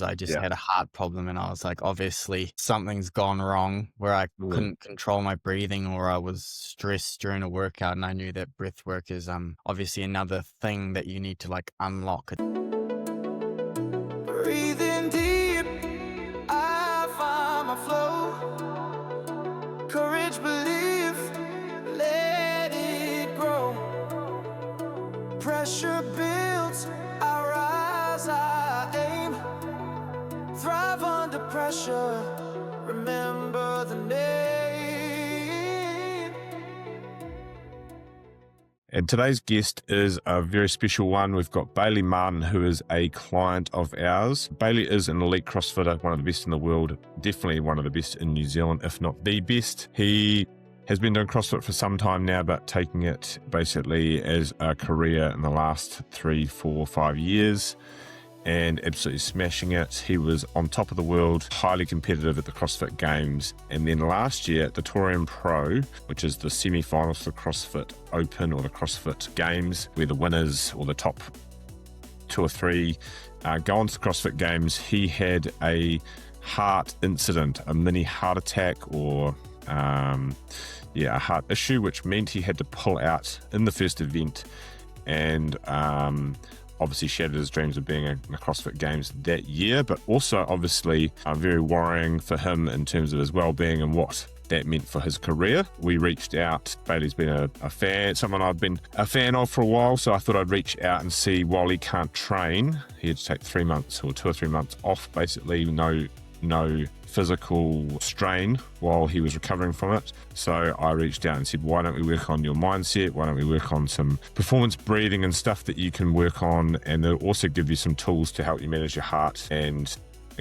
because I just Yeah. had a heart problem, and I was like, obviously something's gone wrong where I couldn't control my breathing, or I was stressed during a workout, and I knew that breath work is obviously another thing that you need to like unlock. Breathing deep, I find my flow. Courage, believe, let it grow. Pressure builds, I rise, I aim. Thrive under pressure, remember the name. And today's guest is a very special one. We've got Bayley Martin, who is a client of ours. Bayley is an elite CrossFitter, one of the best in the world, definitely one of the best in New Zealand, if not the best. He has been doing CrossFit for some time now, but taking it basically as a career in the last 3, 4, 5 years, and absolutely smashing it. He was on top of the world, highly competitive at the CrossFit Games, and then last year at the Torium Pro, which is the semi-finals for the CrossFit Open or the CrossFit Games, where the winners or the top 2 or 3 go on to the CrossFit Games. He had a heart incident, a mini heart attack, or a heart issue, which meant he had to pull out in the first event, and obviously shattered his dreams of being in the CrossFit Games that year, but also obviously very worrying for him in terms of his well-being and what that meant for his career. We reached out. Bayley's been a fan, someone I've been a fan of for a while, so I thought I'd reach out and see, while he can't train, he had to take 3 months or 2 or 3 months off, basically no physical strain while he was recovering from it. So I reached out and said, why don't we work on your mindset? Why don't we work on some performance breathing and stuff that you can work on, and they'll also give you some tools to help you manage your heart and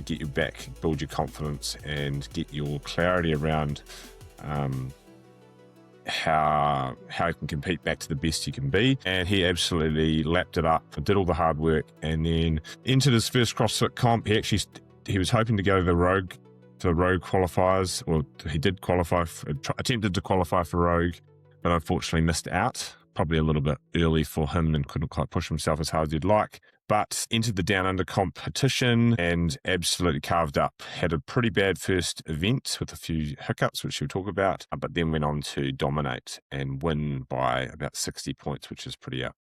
get you back, build your confidence, and get your clarity around how you can compete back to the best you can be. And he absolutely lapped it up, did all the hard work, and then entered his first CrossFit comp. He was hoping to go to the Rogue qualifiers, or he did qualify, attempted to qualify for Rogue, but unfortunately missed out, probably a little bit early for him, and couldn't quite push himself as hard as he'd like, but entered the Down Under competition and absolutely carved up. Had a pretty bad first event with a few hiccups, which we'll talk about, but then went on to dominate and win by about 60 points, which is pretty out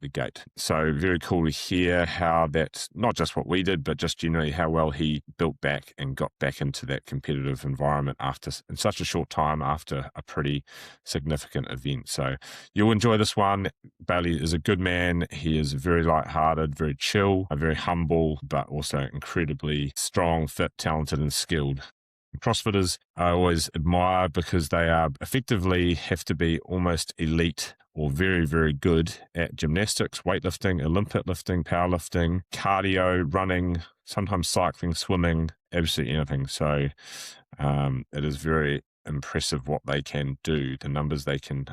the gate. So very cool to hear how that, not just what we did, but just generally how well he built back and got back into that competitive environment in such a short time after a pretty significant event. So you'll enjoy this one. Bayley is a good man. He is very lighthearted, very chill, very humble, but also incredibly strong, fit, talented, and skilled. CrossFitters I always admire because they are effectively have to be almost elite or very, very good at gymnastics, weightlifting, Olympic lifting, powerlifting, cardio, running, sometimes cycling, swimming, absolutely anything. So it is very impressive what they can do, the numbers they can,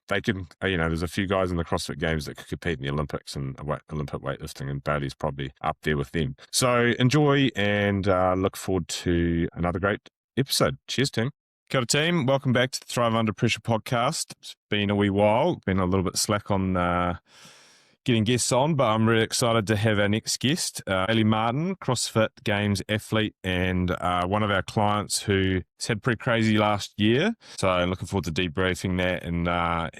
there's a few guys in the CrossFit Games that could compete in the Olympics and Olympic weightlifting, and Bayley's probably up there with them. So enjoy, and look forward to another great episode. Cheers, team. Kia ora, team. Welcome back to the Thrive Under Pressure podcast. It's been a wee while, been a little bit slack on getting guests on, but I'm really excited to have our next guest, Bayley Martin, CrossFit Games athlete, and one of our clients who's had pretty crazy last year. So I'm looking forward to debriefing that and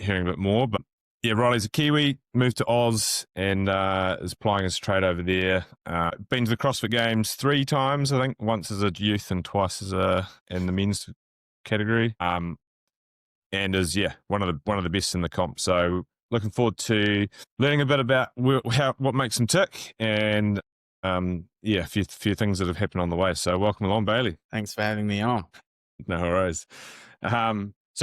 hearing a bit more. But yeah, Riley's a Kiwi, moved to Oz, and is plying his trade over there. Been to the CrossFit Games 3 times, I think, once as a youth and twice as in the men's category. And is one of the best in the comp. So looking forward to learning a bit about what makes them tick, and a few things that have happened on the way. So welcome along, Bayley. Thanks for having me on. No worries. So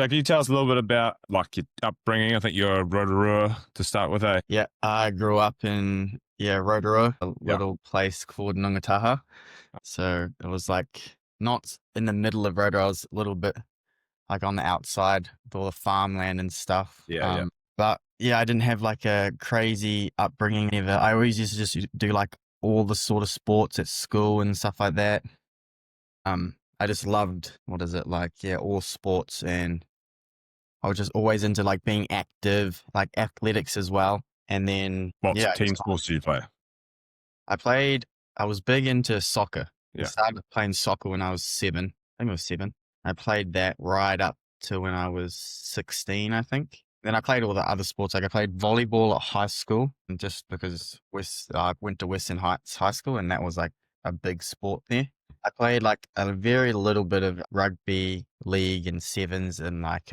can you tell us a little bit about like your upbringing? I think you're a Rotorua to start with, eh? Yeah, I grew up in Rotorua, a little place called Ngataha. So it was like not in the middle of Rotorua. I was a little bit like on the outside with all the farmland and stuff. But yeah, I didn't have like a crazy upbringing either. I always used to just do like all the sort of sports at school and stuff like that. I just loved, all sports, and I was just always into like being active, like athletics as well. And then what team sports did you play? I played I was big into soccer. Yeah. I started playing soccer when I was 7. I think I was 7. I played that right up to when I was 16, I think. Then I played all the other sports. Like I played volleyball at high school, and just because I went to Western Heights High School, and that was like a big sport there. I played like a very little bit of rugby league and sevens and like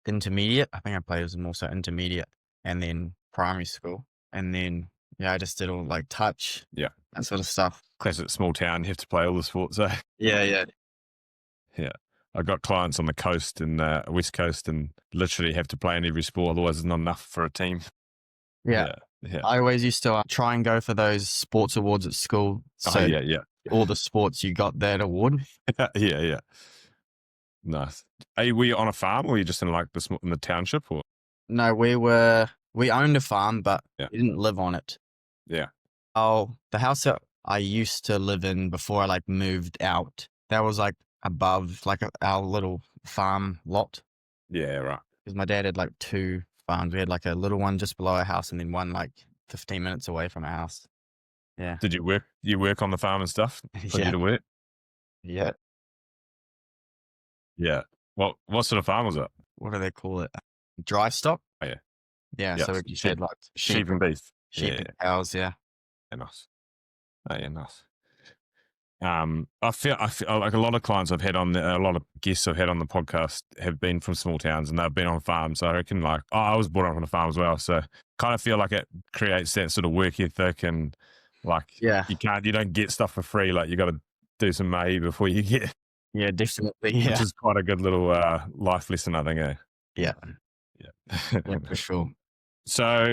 intermediate. I think I played as more so intermediate, and then primary school, and then I just did all like touch, Yeah. that sort of stuff. Classic small town. You have to play all the sports. Eh? Yeah. Yeah. I've got clients on the coast and West Coast and literally have to play in every sport. Otherwise, it's not enough for a team. Yeah. I always used to try and go for those sports awards at school. So yeah. all the sports, you got that award. Yeah. Nice. Were you on a farm or were you just in like in the township or? No, we owned a farm, but we didn't live on it. Yeah. Oh, the house that I used to live in before I like moved out, that was like above like our little farm lot. Yeah, right. Because my dad had like 2 farms. We had like a little one just below our house and then one like 15 minutes away from our house. Yeah. Did you work? You work on the farm and stuff? Put you to work? Yeah. Yeah. What sort of farm was it? What do they call it? Dry stock? Oh, yeah. Yeah. Yeah, So we just had like Sheep and beef. sheep and cows. Yeah. Yeah, nice. Oh, yeah, nice. I feel like a lot of clients I've had on a lot of guests I've had on the podcast have been from small towns and they've been on farms. So I reckon like, I was brought up on a farm as well. So kind of feel like it creates that sort of work ethic and like, you don't get stuff for free. Like you got to do some mahi before you get. Yeah, definitely. Yeah. Which is quite a good little life lesson, I think. Eh? Yeah. Yeah. Yeah, for sure. So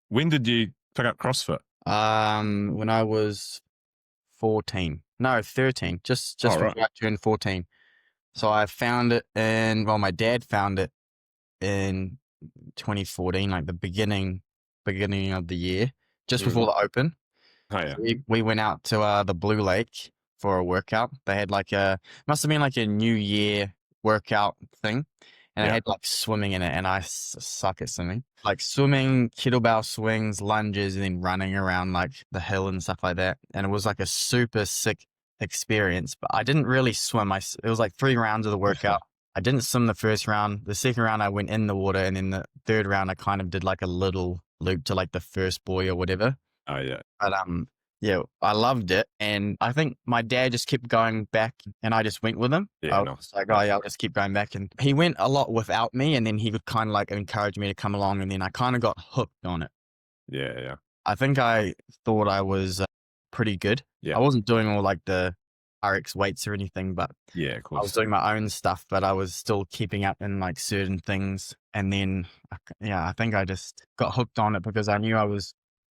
when did you pick up CrossFit? When I was 14. No, 13. Just before I turned 14. So I found it my dad found it in 2014, like the beginning of the year, just before the Open. Oh, yeah. So we went out to the Blue Lake for a workout. They had like must have been like a New Year workout thing. And I had like swimming in it, and I suck at swimming. Like swimming, kettlebell swings, lunges, and then running around like the hill and stuff like that. And it was like a super sick experience. But I didn't really swim. It was like 3 rounds of the workout. I didn't swim the first round. The second round, I went in the water, and then the third round, I kind of did like a little loop to like the first buoy or whatever. Oh yeah. But yeah, I loved it. And I think my dad just kept going back and I just went with him. Yeah, I was like, oh yeah, I'll just keep going back. And he went a lot without me, and then he would kind of like encourage me to come along, and then I kind of got hooked on it. Yeah. I think I thought I was pretty good. Yeah. I wasn't doing all like the RX weights or anything, but yeah, of course. I was doing my own stuff, but I was still keeping up in like certain things. And then, I think I just got hooked on it because I knew I was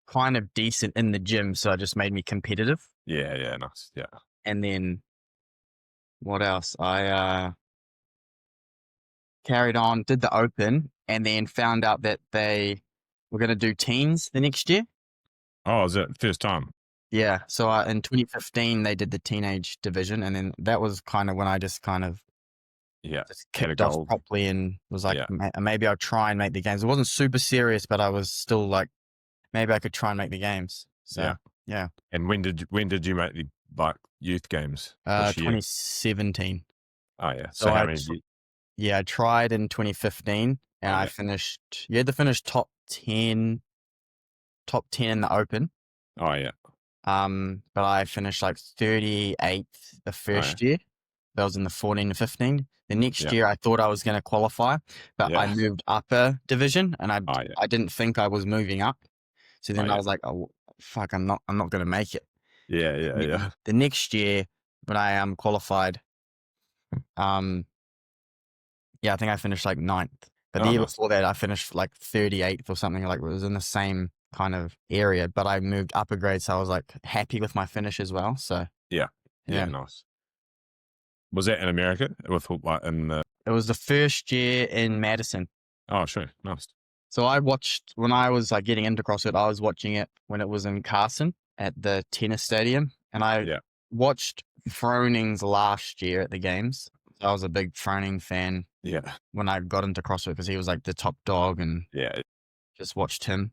kind of decent in the gym, so it just made me competitive. Yeah, nice. Yeah. And then what else? I carried on, did the Open, and then found out that they were going to do teens the next year. Oh, is it first time? Yeah. So in 2015, they did the teenage division, and then that was kind of when I just kind of just kicked off properly and was like, maybe I'll try and make the games. It wasn't super serious, but I was still like, maybe I could try and make the games. So yeah. And when did you make the youth games? 2017. Oh yeah. So I tried in 2015, and I finished. You had to finish top 10 in the Open. Oh yeah. But I finished like 38th the first year. That was in the 14 to 15. The next year, I thought I was going to qualify, but I moved up a division, and I didn't think I was moving up. So then I was like, oh fuck, I'm not going to make it. Yeah. The next year when I qualified, I think I finished like 9th. But the year before that, I finished like 38th or something. Like it was in the same kind of area, but I moved up a grade, so I was like happy with my finish as well. So yeah, nice. Was that in America? It was the first year in Madison. Oh, sure, nice. So I watched when I was like getting into CrossFit. I was watching it when it was in Carson at the tennis stadium, and I watched Froning's last year at the games. I was a big Froning fan. Yeah. When I got into CrossFit, because he was like the top dog, and just watched him.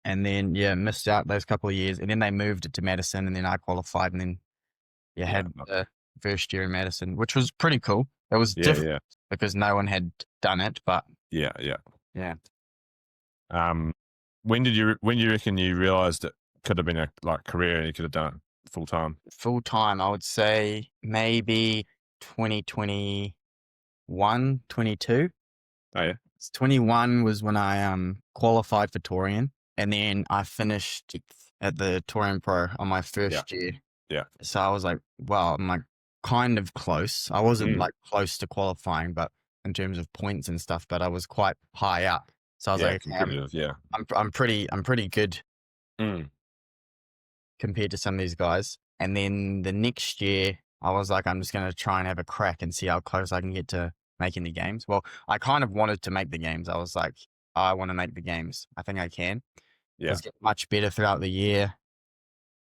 And then, missed out those couple of years. And then they moved it to Madison, and then I qualified, and then, had the first year in Madison, which was pretty cool. It was different because no one had done it, but yeah. yeah. When do you reckon you realized it could have been a career and you could have done it full time? Full time, I would say maybe 2021, 22. Oh yeah. 21 was when I qualified for Torian, and then I finished at the Torian Pro on my first year. Yeah. So I was like, wow, I'm like kind of close. I wasn't like close to qualifying, but in terms of points and stuff, but I was quite high up. So I was like, competitive, I'm pretty good compared to some of these guys. And then the next year, I was like, I'm just going to try and have a crack and see how close I can get to making the games. Well, I kind of wanted to make the games. I was like, I want to make the games. I think I can. Yeah. Let's get much better throughout the year.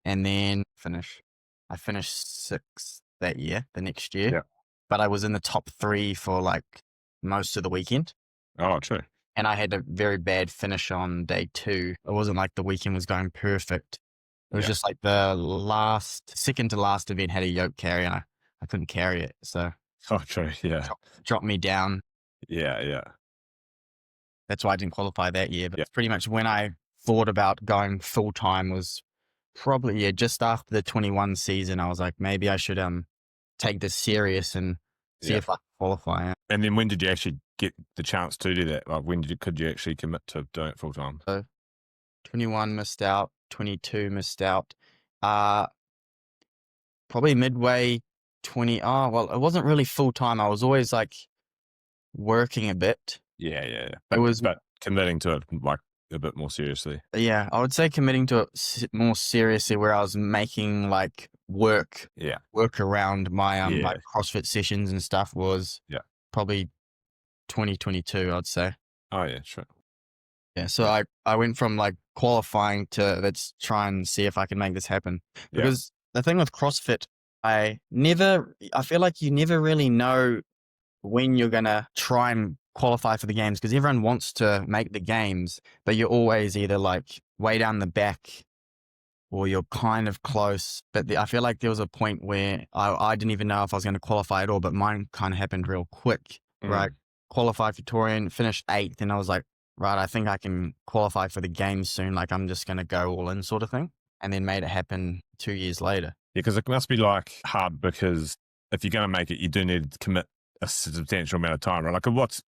And then I finished 6th that year, the next year. Yeah. But I was in the top 3 for like most of the weekend. Oh, true. And I had a very bad finish on day 2. It wasn't like the weekend was going perfect. It was just like the second to last event had a yoke carry, and I couldn't carry it. So true. Yeah. Dropped me down. Yeah. That's why I didn't qualify that year. But pretty much when I thought about going full time was probably just after the 21 season. I was like, maybe I should take this serious and see if I can qualify. And then when did you actually get the chance to do that? Like when could you actually commit to doing it full time? So 21 missed out, 22 missed out. Probably midway 20. Oh, well, it wasn't really full time. I was always like working a bit. Yeah. But committing to it like a bit more seriously. Yeah, I would say committing to it more seriously, where I was making like work around my like CrossFit sessions and stuff was probably 2022, I'd say. Oh yeah, sure. Yeah, so I went from like qualifying to let's try and see if I can make this happen. Because the thing with CrossFit, I feel like you never really know when you're going to try and qualify for the games, because everyone wants to make the games, but you're always either like way down the back or you're kind of close. But I feel like there was a point where I didn't even know if I was going to qualify at all, but mine kind of happened real quick. Right. Qualified for Torian, finished 8th, and I was like, right, I think I can qualify for the games soon. Like I'm just going to go all in sort of thing. And then made it happen 2 years later. Yeah, because it must be like hard, because if you're going to make it, you do need to commit a substantial amount of time, right? Like what's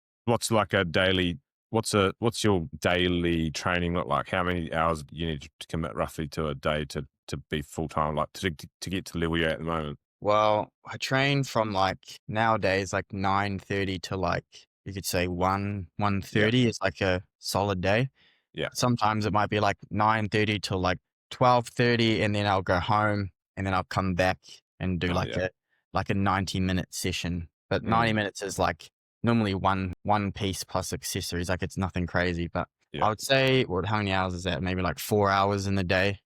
like a daily, what's your daily training look like? How many hours you need to commit roughly to a day to be full time, like to get to the level you're at the moment? Well, I train from like nowadays like 9:30 to like you could say 1:30 is like a solid day. Yeah. Sometimes it might be like 9:30 to like 12:30, and then I'll go home, and then I'll come back and do a 90-minute session. But 90 minutes is like normally one piece plus accessories. Like it's nothing crazy, but I would say, how many hours is that? Maybe like 4 hours in the day.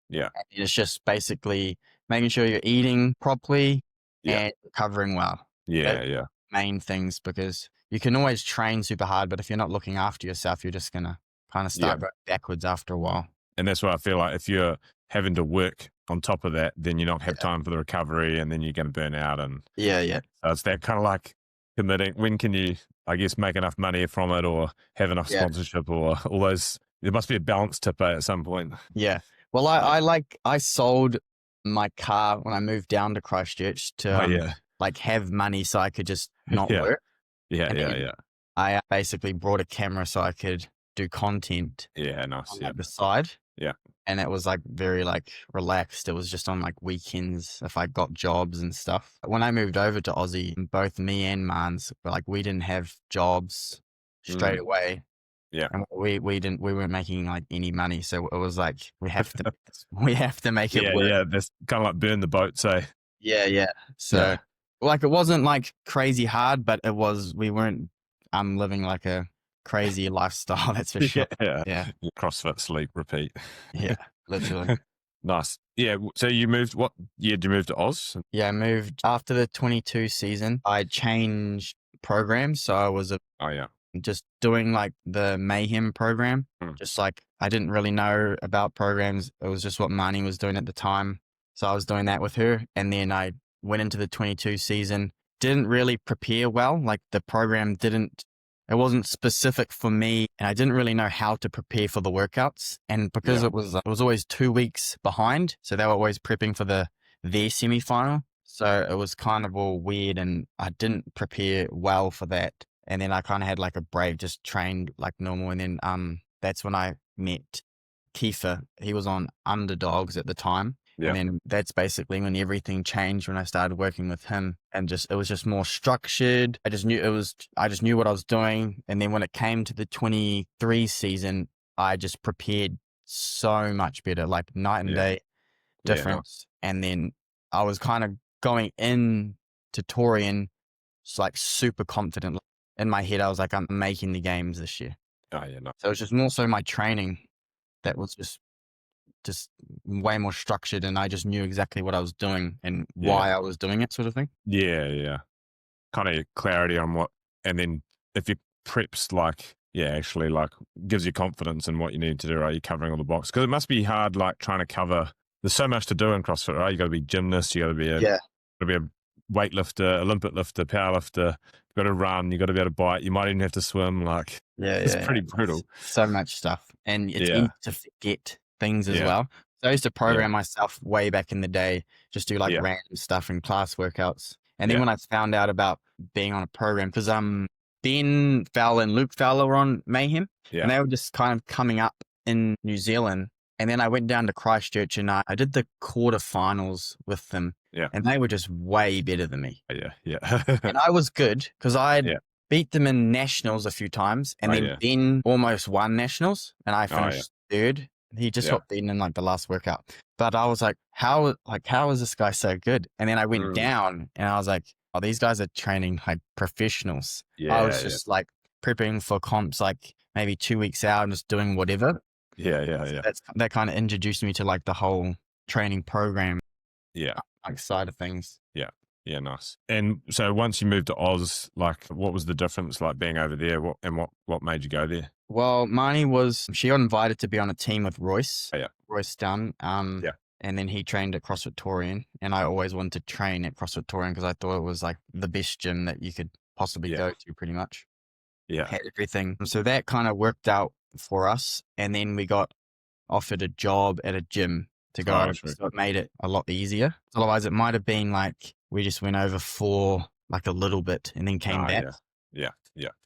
Yeah. And it's just basically making sure you're eating properly and recovering well. Yeah. Main things, because you can always train super hard, but if you're not looking after yourself, you're just going to kind of start going backwards after a while. And that's why I feel like if you're having to work on top of that, then you don't have time for the recovery, and then you're going to burn out. And so it's that kind of like committing. When can you, I guess, make enough money from it, or have enough sponsorship, or all those? There must be a balance to pay at some point. Yeah. Well, I sold my car when I moved down to Christchurch to like have money so I could just not work. Yeah. I basically brought a camera so I could do content. Yeah, nice. On the side. Yeah. And it was like very like relaxed. It was just on like weekends if I got jobs and stuff. When I moved over to Aussie, both me and Mans, like we didn't have jobs straight away. Yeah. And we weren't making like any money. So it was like, we have to make it work. Yeah. That's kind of like burn the boat. So yeah. So like, it wasn't like crazy hard, but we weren't living like a crazy lifestyle. That's for sure. Yeah. CrossFit, sleep, repeat. Yeah, literally. Nice. Yeah. So you moved, what year did you move to Oz? Yeah, I moved after the 22 season. I changed programs. So I was just doing like the Mayhem program. Mm. Just like I didn't really know about programs. It was just what Marnie was doing at the time. So I was doing that with her. And then I went into the 22 season, didn't really prepare well. Like the program it wasn't specific for me. And I didn't really know how to prepare for the workouts. And because it was always 2 weeks behind. So they were always prepping for their semi-final. So it was kind of all weird and I didn't prepare well for that. And then I kind of had like a break, just trained like normal. And then that's when I met Kiefer. He was on Underdogs at the time. Yeah. And then that's basically when everything changed when I started working with him, and it was just more structured. I just knew what I was doing. And then when it came to the 23 season, I just prepared so much better, like night and day difference. And then I was kind of going in to Torian, just like super confident. In my head, I was like, I'm making the games this year. Oh, yeah, no. So it was just more so my training that was just way more structured, and I just knew exactly what I was doing and why I was doing it, sort of thing. Yeah. Kind of clarity on what, and then if your preps actually gives you confidence in what you need to do, right? You're covering all the boxes. Because it must be hard, like trying to cover, there's so much to do in CrossFit, right? You got to be gymnast, you got to be a weightlifter, Olympic lifter, powerlifter, you got to run, you got to be able to bite, you might even have to swim. It's pretty brutal. So much stuff. And it's easy to forget things as well. So I used to program myself way back in the day, just do like random stuff in class workouts. And then when I found out about being on a program, because Ben Fowler and Luke Fowler were on Mayhem, and they were just kind of coming up in New Zealand. And then I went down to Christchurch and I did the quarterfinals with them. Yeah. And they were just way better than me. Yeah. And I was good because I beat them in nationals a few times, and then Ben almost won nationals, and I finished third. He just got beaten in like the last workout. But I was like, how is this guy so good? And then I went down and I was like, oh, these guys are training like professionals. I was just like prepping for comps like maybe 2 weeks out and just doing whatever. So that kind of introduced me to like the whole training program like side of things. Yeah, nice. And so once you moved to Oz, like what was the difference like being over there? What made you go there? Well, she got invited to be on a team with Royce. Royce Dunn. And then he trained at CrossFit Torian, and I always wanted to train at CrossFit Torian because I thought it was like the best gym that you could possibly go to, pretty much. Had everything. So that kind of worked out for us. And then we got offered a job at a gym to go over, so it made it a lot easier. Otherwise, it might have been like we just went over for like a little bit and then came back. Yeah.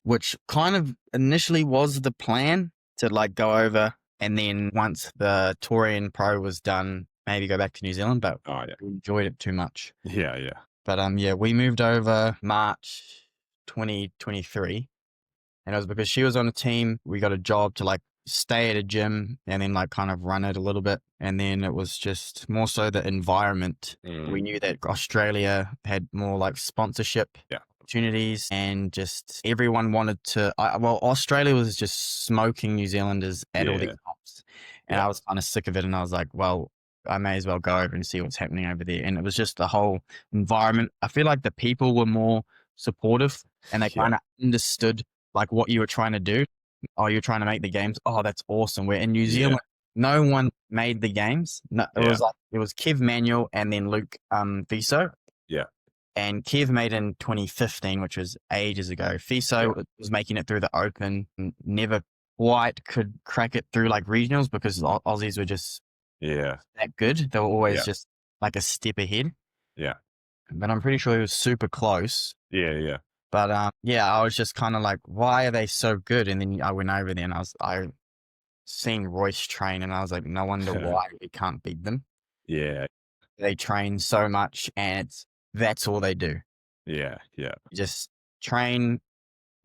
Which kind of initially was the plan, to like go over and then once the Torian Pro was done, maybe go back to New Zealand, but we enjoyed it too much. Yeah. But we moved over March 2023, and it was because she was on a team. We got a job to like stay at a gym and then like kind of run it a little bit. And then it was just more so the environment. We knew that Australia had more like sponsorship opportunities, and just everyone wanted to, Australia was just smoking New Zealanders at all these comps. And I was kind of sick of it. And I was like, well, I may as well go over and see what's happening over there. And it was just the whole environment. I feel like the people were more supportive, and they kind of understood like what you were trying to do. Oh, you're trying to make the games. Oh, that's awesome. We're in New Zealand. No one made the games. No, it was Kev Manuel and then Luke Fiso. Yeah. And Kev made in 2015, which was ages ago. Fiso was making it through the Open, never quite could crack it through like regionals because Aussies were just that good. They were always just like a step ahead. Yeah. But I'm pretty sure he was super close. Yeah. But I was just kind of like, why are they so good? And then I went over there and I seen Royce train, and I was like, no wonder why we can't beat them. Yeah. They train so much, and that's all they do. Yeah. Just train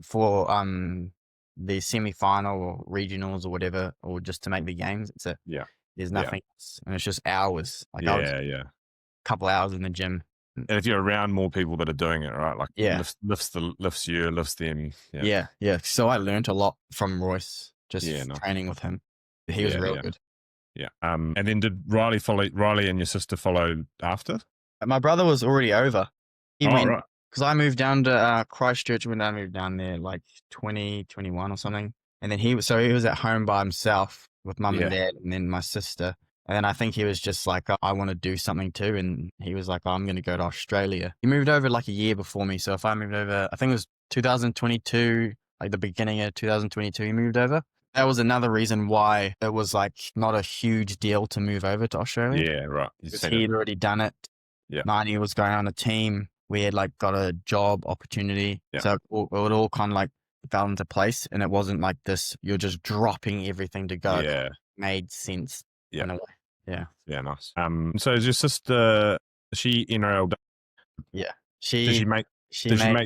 for the semi-final or regionals or whatever, or just to make the games. It's there's nothing else. And it's just hours. Like a couple hours in the gym. And if you're around more people that are doing it, right? Like lifts you, lifts them. Yeah. So I learned a lot from Royce, just training with him. He was real good. Yeah. And then did Riley and your sister follow after? My brother was already over. He went because I moved down to Christchurch when I moved down there, like 2021 or something. And then he was at home by himself with mum and dad, and then my sister. And then I think he was just like, I want to do something too. And he was like, I'm going to go to Australia. He moved over like a year before me. So if I moved over, I think it was 2022, like the beginning of 2022, he moved over. That was another reason why it was like not a huge deal to move over to Australia. Yeah, right. Because he had already done it. Yeah. Marty was going on a team. We had like got a job opportunity. Yeah. So it all kind of like fell into place, and it wasn't like this, you're just dropping everything to go. Yeah. It made sense. Yeah. In a way. Yeah. Yeah, nice. So is your sister, she NRL? Yeah. Did she make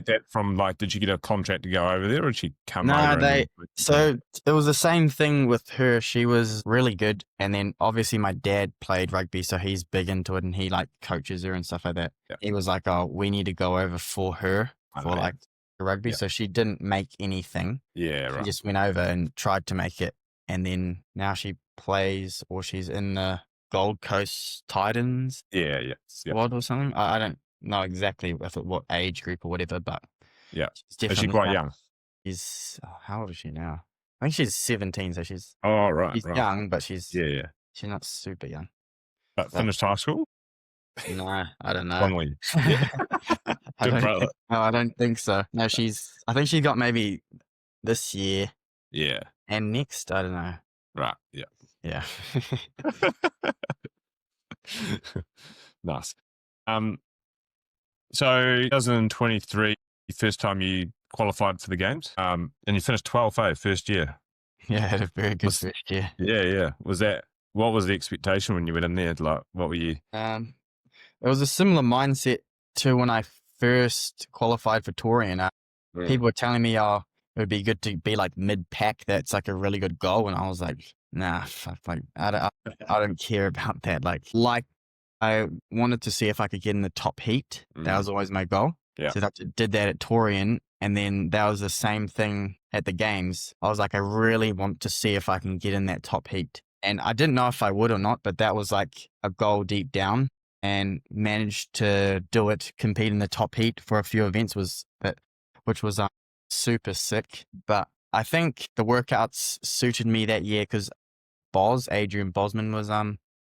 that from like, did she get a contract to go over there, or did she come over? So it was the same thing with her. She was really good. And then obviously my dad played rugby, so he's big into it, and he like coaches her and stuff like that. Yeah. He was like, oh, we need to go over for her for like rugby. Yeah. So she didn't make anything. Yeah, right. She just went over and tried to make it. And then now she plays, or she's in the Gold Coast Titans squad or something. I don't know exactly what age group or whatever, but is she quite young? She's how old is she now? I think she's 17, so she's right. young, but she's she's not super young. But finished high school? No, I don't know. One week. Yeah. I don't think so. No, I think she got maybe this year. Yeah. And next, I don't know. Right. Yeah. Yeah. Nice. So 2023, the first time you qualified for the games, and you finished 12th, first year. Yeah, I had a very good first year. Yeah. What was the expectation when you went in there? Like, what were you? It was a similar mindset to when I first qualified for Torian. People were telling me, it would be good to be like mid-pack. That's like a really good goal. And I was like, nah, like I don't care about that. Like I wanted to see if I could get in the top heat. That was always my goal. Yeah. So I did that at Torian. And then that was the same thing at the games. I was like, I really want to see if I can get in that top heat. And I didn't know if I would or not, but that was like a goal deep down, and managed to do it, compete in the top heat for a few events, which was super sick. But I think the workouts suited me that year because Adrian Bosman was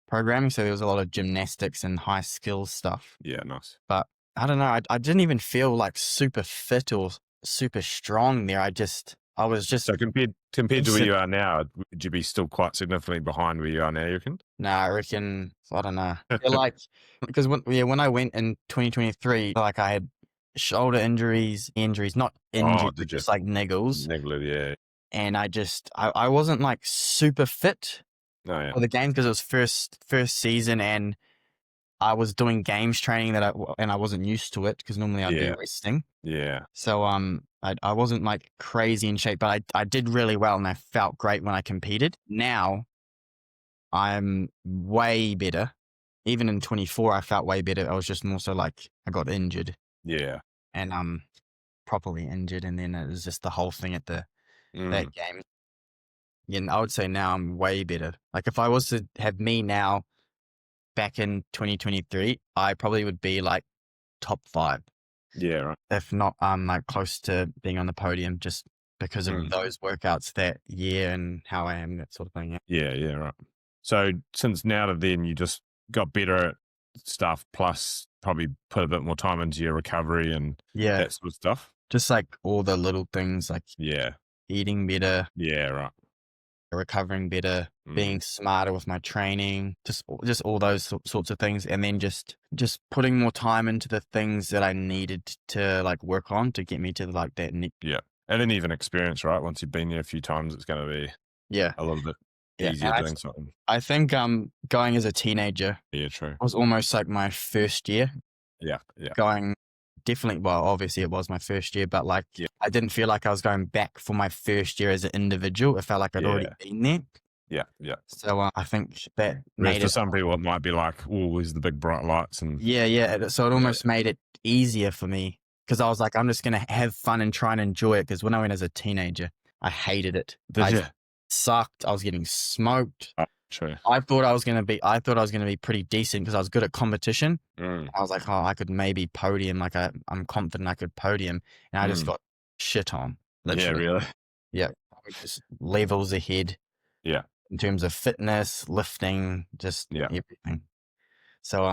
programming. So there was a lot of gymnastics and high skills stuff. Yeah, nice. But I don't know. I didn't even feel like super fit or super strong there. I was just. So compared to where you are now, would you be still quite significantly behind where you are now, you reckon? No, I reckon, I don't know. Because when I went in 2023, like I had shoulder injuries, not injured, but just like niggles. Yeah. And I wasn't like super fit for the games because it was first season, and I was doing games training and I wasn't used to it because normally I'd be resting. Yeah. So I wasn't like crazy in shape, but I did really well, and I felt great when I competed. Now I'm way better. Even in 24, I felt way better. I was just more so like I got injured. Yeah. And properly injured, and then it was just the whole thing at that game. Yeah, and I would say now I'm way better. Like if I was to have me now back in 2023, I probably would be like top 5. Yeah, right. If not, like close to being on the podium, just because of those workouts that year and how I am, that sort of thing. Yeah, right. So since now to then, you just got better at stuff, plus probably put a bit more time into your recovery and that sort of stuff. Just like all the little things, like eating better. Yeah, right. Recovering better, being smarter with my training, just all those sorts of things, and then just putting more time into the things that I needed to like work on to get me to like that. Yeah, and then even experience, right? Once you've been there a few times, it's going to be a little bit easier doing something. I think going as a teenager, true, was almost like my first year. Yeah. Going. Definitely, well, obviously it was my first year, but like I didn't feel like I was going back for my first year as an individual. It felt like I'd already been there. Yeah. So I think that made for some people it might be like, oh, there's the big bright lights and So it almost made it easier for me because I was like, I'm just gonna have fun and try and enjoy it. Because when I went as a teenager, I hated it. Did you? Sucked. I was getting smoked. True. I thought I was going to be pretty decent because I was good at competition. Mm. I was like, oh, I could maybe podium. Like I'm confident I could podium. And I just got shit on. Literally. Yeah, really. Yeah. Just levels ahead. Yeah. In terms of fitness, lifting, just everything. So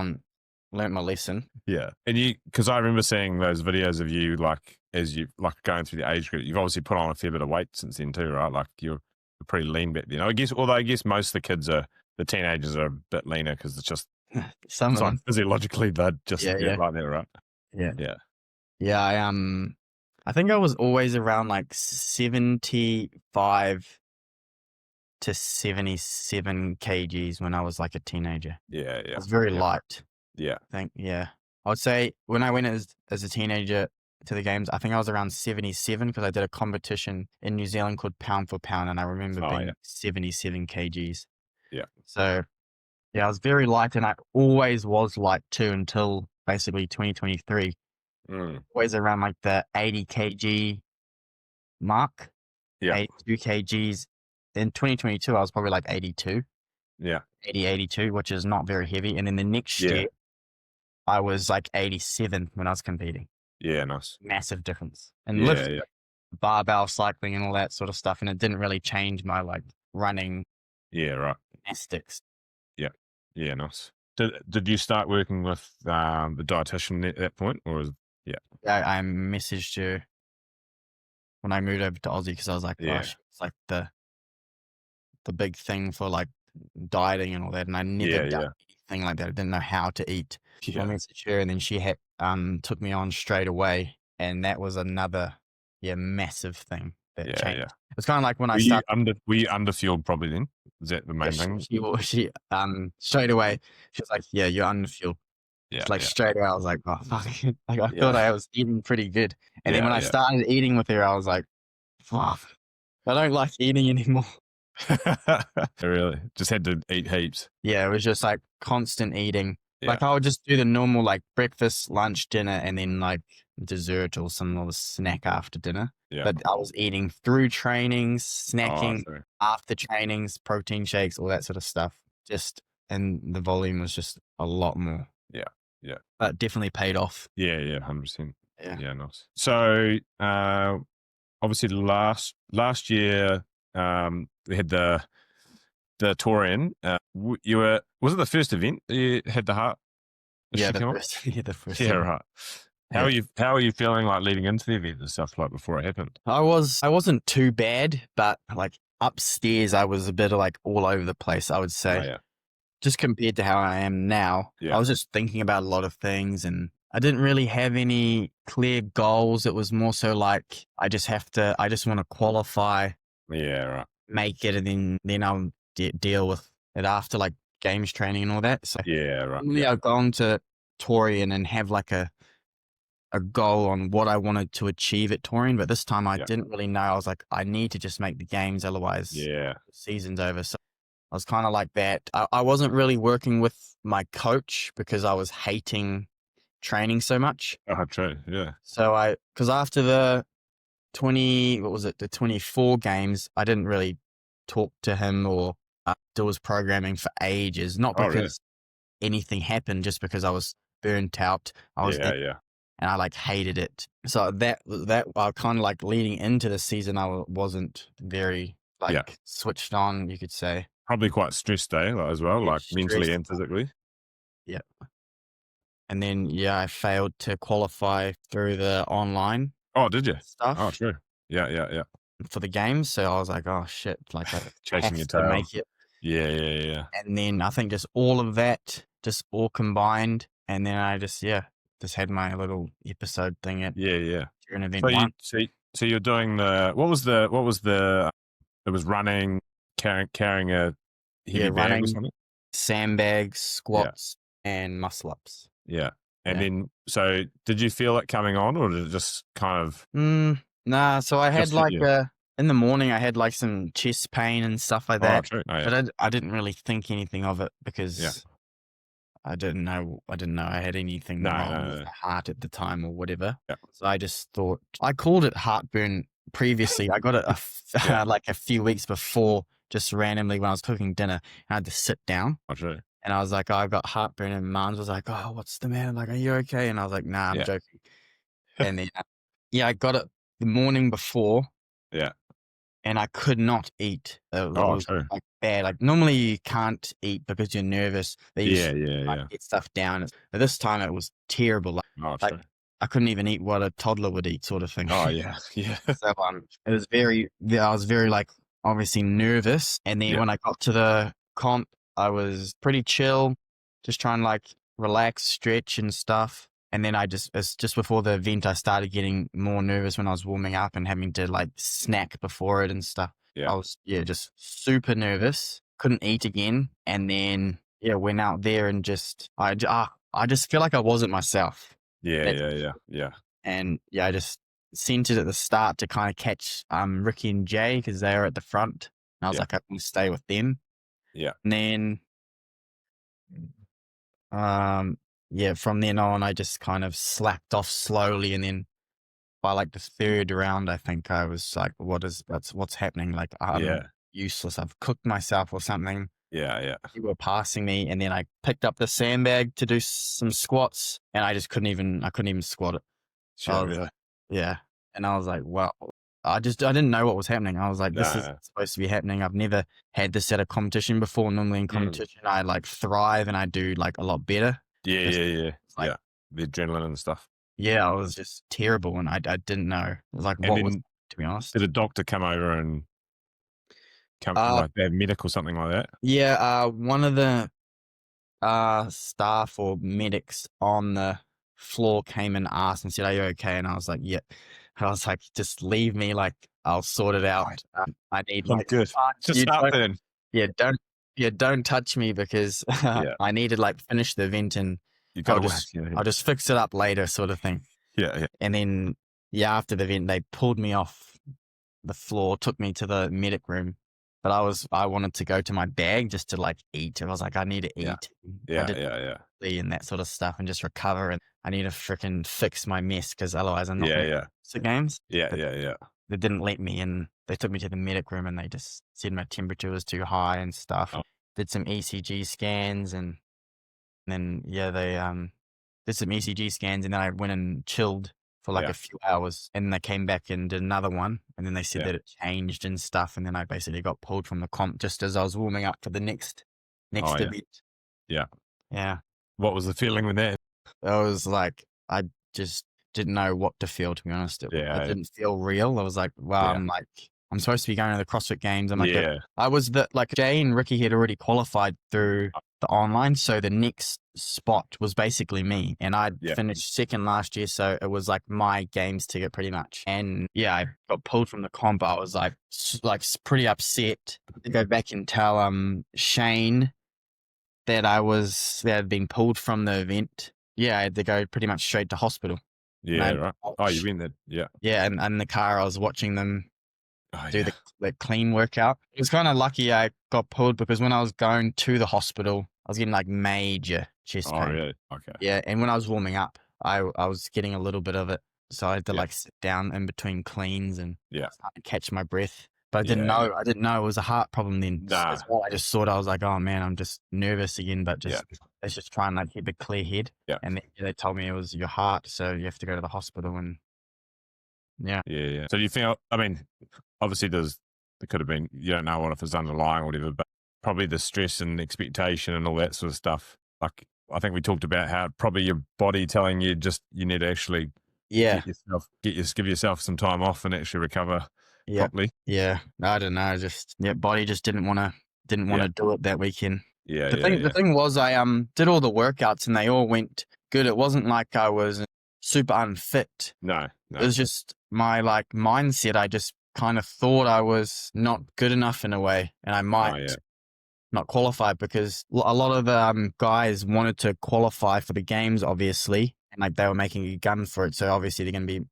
learned my lesson. Yeah. And because I remember seeing those videos of you, like, as you like going through the age group, you've obviously put on a fair bit of weight since then too, right? Like you're pretty lean back then. Although I guess most of the kids the teenagers are a bit leaner because it's just some of them physiologically they're just like that, right? Yeah. Yeah. Yeah. I think I was always around like 75 to 77 kgs when I was like a teenager. Yeah. I was very light. Yeah. I think, I would say when I went as a teenager to the games, I think I was around 77 because I did a competition in New Zealand called Pound for Pound, and I remember being 77 kgs. Yeah. So, I was very light, and I always was light too until basically 2023. Always around like the 80 kg mark. Yeah. 82 kgs. In 2022, I was probably like 82. Yeah. 82, which is not very heavy. And then the next year, I was like 87 when I was competing. Yeah, nice. Massive difference. And lifting, barbell cycling and all that sort of stuff. And it didn't really change my like running. Yeah, right. Gymnastics. Yeah. Yeah, nice. Did you start working with the dietitian at that point, or I messaged her when I moved over to Aussie because I was like, gosh, it's like the big thing for like dieting and all that. And I never done anything like that. I didn't know how to eat. I messaged her, and then she had took me on straight away, and that was another massive thing that changed. Yeah. It's kind of like when I started. Were you underfueled probably then? Is that the main thing? She straight away she was like, yeah, you're underfueled. Yeah, like straight away I was like, oh fuck. Like I thought I was eating pretty good, and then when I started eating with her, I was like, fuck, I don't like eating anymore. Really? Just had to eat heaps. Yeah, it was just like constant eating. Like I would just do the normal like breakfast, lunch, dinner, and then like dessert or some little snack after dinner. Yeah. But I was eating through trainings, snacking after trainings, protein shakes, all that sort of stuff. And the volume was just a lot more. Yeah. Yeah. But definitely paid off. Yeah, 100%. Yeah, nice. So obviously last year we had the tour in. Was it the first event you had the heart? The first. Yeah, right. How are you feeling like leading into the event and stuff like before it happened? I wasn't too bad, but like upstairs I was a bit like all over the place, I would say. Oh, yeah. Just compared to how I am now. Yeah. I was just thinking about a lot of things, and I didn't really have any clear goals. It was more so like I just want to qualify. Yeah, right. Make it, and then I'll deal with it after like games training and all that. So normally I'll go on to Torian and have like a goal on what I wanted to achieve at Torian, but this time I didn't really know. I was like, I need to just make the games, otherwise the season's over. So I was kind of like that. I wasn't really working with my coach because I was hating training so much. Oh, true. Yeah. So because after the 24 games, I didn't really talk to him or do his programming for ages. Not because anything happened, just because I was burnt out. I was and I like hated it. So that kind of like leading into the season, I wasn't very switched on, you could say. Probably quite stressed as well, like mentally and physically. Yeah. And then I failed to qualify through the online. Oh, did you? Stuff. Oh, true. Yeah. For the games, so I was like, oh shit, like I chasing your tail. To make it. Yeah. And then I think just all of that, just all combined, and then I just had my little episode thing at during event one. So you're doing what was the it was running, carrying a heavy bag or something? Sandbags, squats, and muscle ups. Yeah. And then, so did you feel it coming on, or did it just kind of? Nah. So I had in the morning, I had like some chest pain and stuff like that. True. Oh, yeah. But I didn't really think anything of it because I didn't know I had anything wrong with the heart at the time or whatever. Yeah. So I just thought, I called it heartburn previously. I got it like a few weeks before, just randomly when I was cooking dinner, I had to sit down. Oh, true. And I was like, oh, I've got heartburn. And Mom was like, oh, what's the matter? I'm like, are you okay? And I was like, nah, I'm Yeah. joking. And then, I got it the morning before. Yeah. And I could not eat. It was true. like bad. Like normally you can't eat because you're nervous. They Yeah, get stuff down. But this time it was terrible. Oh, Like true. I couldn't even eat what a toddler would eat, sort of thing. Oh, yeah. Yeah. So it was I was very like obviously nervous. And then when I got to the comp, I was pretty chill, just trying to like relax, stretch and stuff. And then it's just before the event, I started getting more nervous when I was warming up and having to like snack before it and stuff. Yeah. I was, just super nervous, couldn't eat again. And then, went out there and I just feel like I wasn't myself. Yeah. And I just sent it at the start to kind of catch Ricky and Jay because they were at the front. And I was like, I want to stay with them. Yeah. And then, from then on, I just kind of slacked off slowly. And then by like the third round, I think I was like, what's happening? Like, I'm useless. I've cooked myself or something. Yeah. People were passing me. And then I picked up the sandbag to do some squats and I couldn't even squat it. Sure, really. Yeah. And I was like, wow. I didn't know what was happening. I was like, this is supposed to be happening. I've never had this at a competition before. Normally in competition, I like thrive and I do like a lot better. Yeah. Like, the adrenaline and stuff. Yeah, I was just terrible and I didn't know. It was like, what was, to be honest. Did a doctor come over and like they have medic or something like that? Yeah, one of the staff or medics on the floor came and asked and said, are you okay? And I was like, yeah. I was like, just leave me, like I'll sort it out. I need like good. Just start then. Don't touch me because I need to like finish the event and I'll just fix it up later, sort of thing. Yeah. And then after the event, they pulled me off the floor, took me to the medic room. But I wanted to go to my bag just to like eat. I was like, I need to eat. Yeah. And that sort of stuff and just recover. And I need to freaking fix my mess because otherwise I'm not going to CrossFit Games. Yeah. They didn't let me in. They took me to the medic room and they just said my temperature was too high and stuff. Did some ECG scans and then, they did some ECG scans and then I went and chilled for like a few hours and they came back and did another one and then they said that it changed and stuff and then I basically got pulled from the comp just as I was warming up for the next event. Yeah. What was the feeling with that? It was like I just didn't know what to feel, to be honest. It didn't feel real. I was like, wow, I'm supposed to be going to the CrossFit Games. I'm like, I was Jay and Ricky had already qualified through the online. So the next spot was basically me and I'd finished second last year. So it was like my games ticket pretty much. And I got pulled from the comp. I was like pretty upset to go back and tell Shane that I'd been pulled from the event. I had to go pretty much straight to hospital. Yeah, right. Oh, you've been there. Yeah. Yeah, and in the car I was watching them do the clean workout. It was kind of lucky I got pulled because when I was going to the hospital, I was getting like major chest pain. Oh, really? Okay. Yeah, and when I was warming up, I was getting a little bit of it. So I had to like sit down in between cleans and catch my breath. But I didn't know it was a heart problem then. As well. I just thought, I was like, oh man, I'm just nervous again, but let's just try and like keep a clear head. Yeah. And then they told me it was your heart, so you have to go to the hospital and Yeah. So do you think, I mean, obviously there could have been, you don't know what if it's underlying or whatever, but probably the stress and expectation and all that sort of stuff. Like, I think we talked about how probably your body telling you you need to actually give yourself some time off and actually recover properly. Yeah. I don't know. Body just didn't want to do it that weekend. The thing was I did all the workouts and they all went good. It wasn't like I was super unfit. No. It was just my like mindset. I just kind of thought I was not good enough in a way and I might not qualify because a lot of the guys wanted to qualify for the games, obviously. And like they were making a gun for it. So obviously they're going to be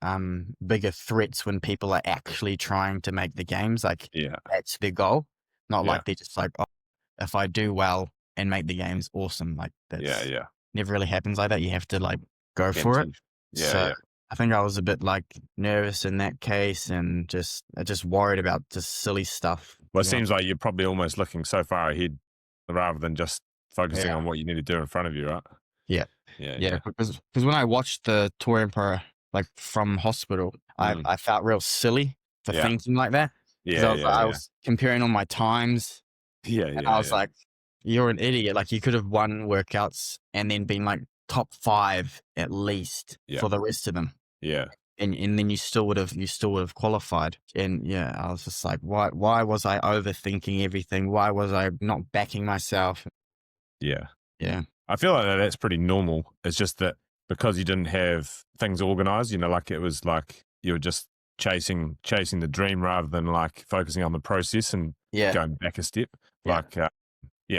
bigger threats when people are actually trying to make the games. Like that's their goal. Not like they're just like, oh, if I do well and make the games, awesome. Like that's never really happens like that. You have to like go for it. I think I was a bit like nervous in that case and just worried about just silly stuff. Well, it to be honest. seems like you're probably almost looking so far ahead rather than just focusing Yeah. on what you need to do in front of you, right? Yeah. Yeah, Yeah. yeah. Because when I watched the Tour Emperor, like from hospital, Mm. I felt real silly for Yeah. thinking like that. Because Yeah, yeah, I yeah. was comparing all my times, Yeah, and yeah, I was yeah. like, you're an idiot. Like, you could have won workouts and then been like top 5 at least Yeah. for the rest of them. Yeah. And then you still would have qualified. And yeah, I was just like, why was I overthinking everything? Why was I not backing myself? Yeah. Yeah. I feel like that's pretty normal. It's just that because you didn't have things organized, like it was like you were just chasing the dream rather than like focusing on the process and Yeah. going back a step. Yeah.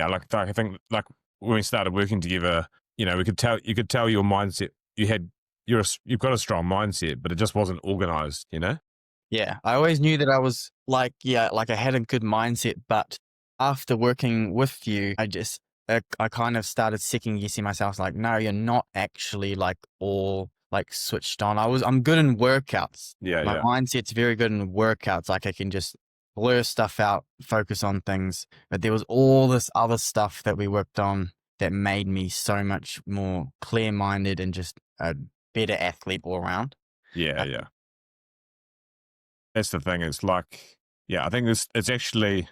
Like, like I think like when we started working together, you could tell your mindset. You've got a strong mindset, but it just wasn't organized. Yeah. I always knew that I was like, like I had a good mindset, but after working with you, I kind of started second guessing myself. Like, no, you're not actually like all like switched on. I'm good in workouts. Yeah, My yeah, mindset's very good in workouts. Like, I can just blur stuff out, focus on things. But there was all this other stuff that we worked on that made me so much more clear-minded and just a better athlete all around. yeah, yeah. That's the thing. It's like, I think it's actually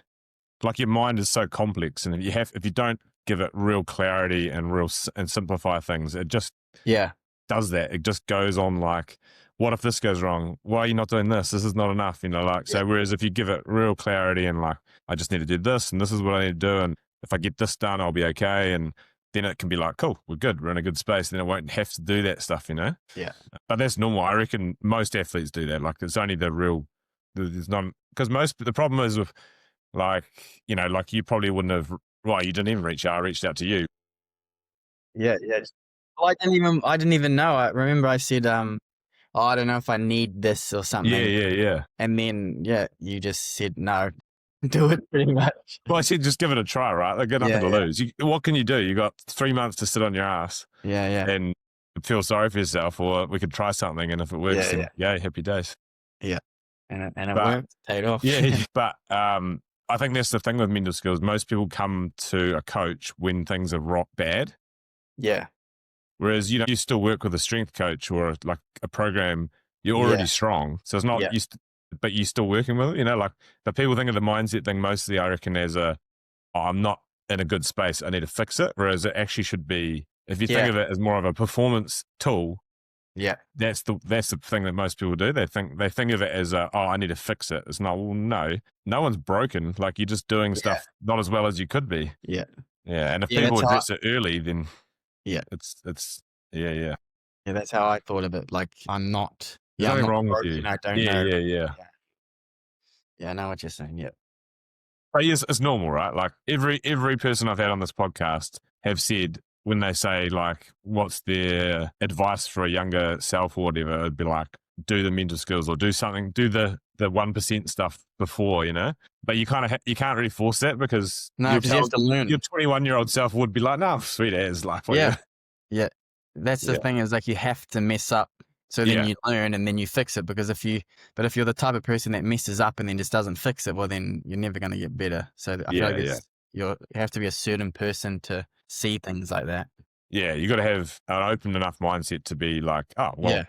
like your mind is so complex, and if you don't give it real clarity and and simplify things, it just Yeah. does that. It just goes on like, what if this goes wrong? Why are you not doing this? This is not enough, so whereas if you give it real clarity and like, I just need to do this and this is what I need to do, and if I get this done, I'll be okay. And then it can be like, cool, we're good. We're in a good space. Then it won't have to do that stuff, Yeah. But that's normal. I reckon most athletes do that. Like it's only there's not, because the problem is with like, like you probably wouldn't have, well, you didn't even reach out. I reached out to you. Yeah. Yeah. Well, I didn't even know. I remember I said, I don't know if I need this or something. Yeah, yeah, yeah. And then, you just said, no, do it pretty much. Well, I said, just give it a try, right? Like, got nothing to lose. What can you do? You got 3 months to sit on your ass and feel sorry for yourself, or we could try something. And if it works, then happy days. Yeah. And it worked, paid off. Yeah. But I think that's the thing with mental skills. Most people come to a coach when things are rock bad. Yeah. Whereas, you still work with a strength coach or like a program, you're already strong. So it's not, but you're still working with it, like the people think of the mindset thing mostly, I reckon, as I'm not in a good space, I need to fix it. Whereas it actually should be, if you think of it as more of a performance tool, that's the thing that most people do. They think of it as I need to fix it. It's not, well, no one's broken. Like you're just doing stuff not as well as you could be. Yeah. Yeah. And if people address it early, then it's yeah, that's how I thought of it. Like, I'm not, there's I'm nothing not wrong with broken, you. I don't know. Yeah. Yeah, I know what you're saying. Yeah. But yes, it's normal, right? Like every person I've had on this podcast have said, when they say like, what's their advice for a younger self or whatever, it'd be like, do the mental skills or do something, do the 1% stuff before, but you kind of you can't really force that because you have to learn. Your 21-year-old self would be like, no, sweet as, like, yeah. That's the thing, is like, you have to mess up. So then you learn and then you fix it, because if you're the type of person that messes up and then just doesn't fix it, well, then you're never going to get better. So I feel like you have to be a certain person to see things like that. Yeah, you got to have an open enough mindset to be like, oh, well,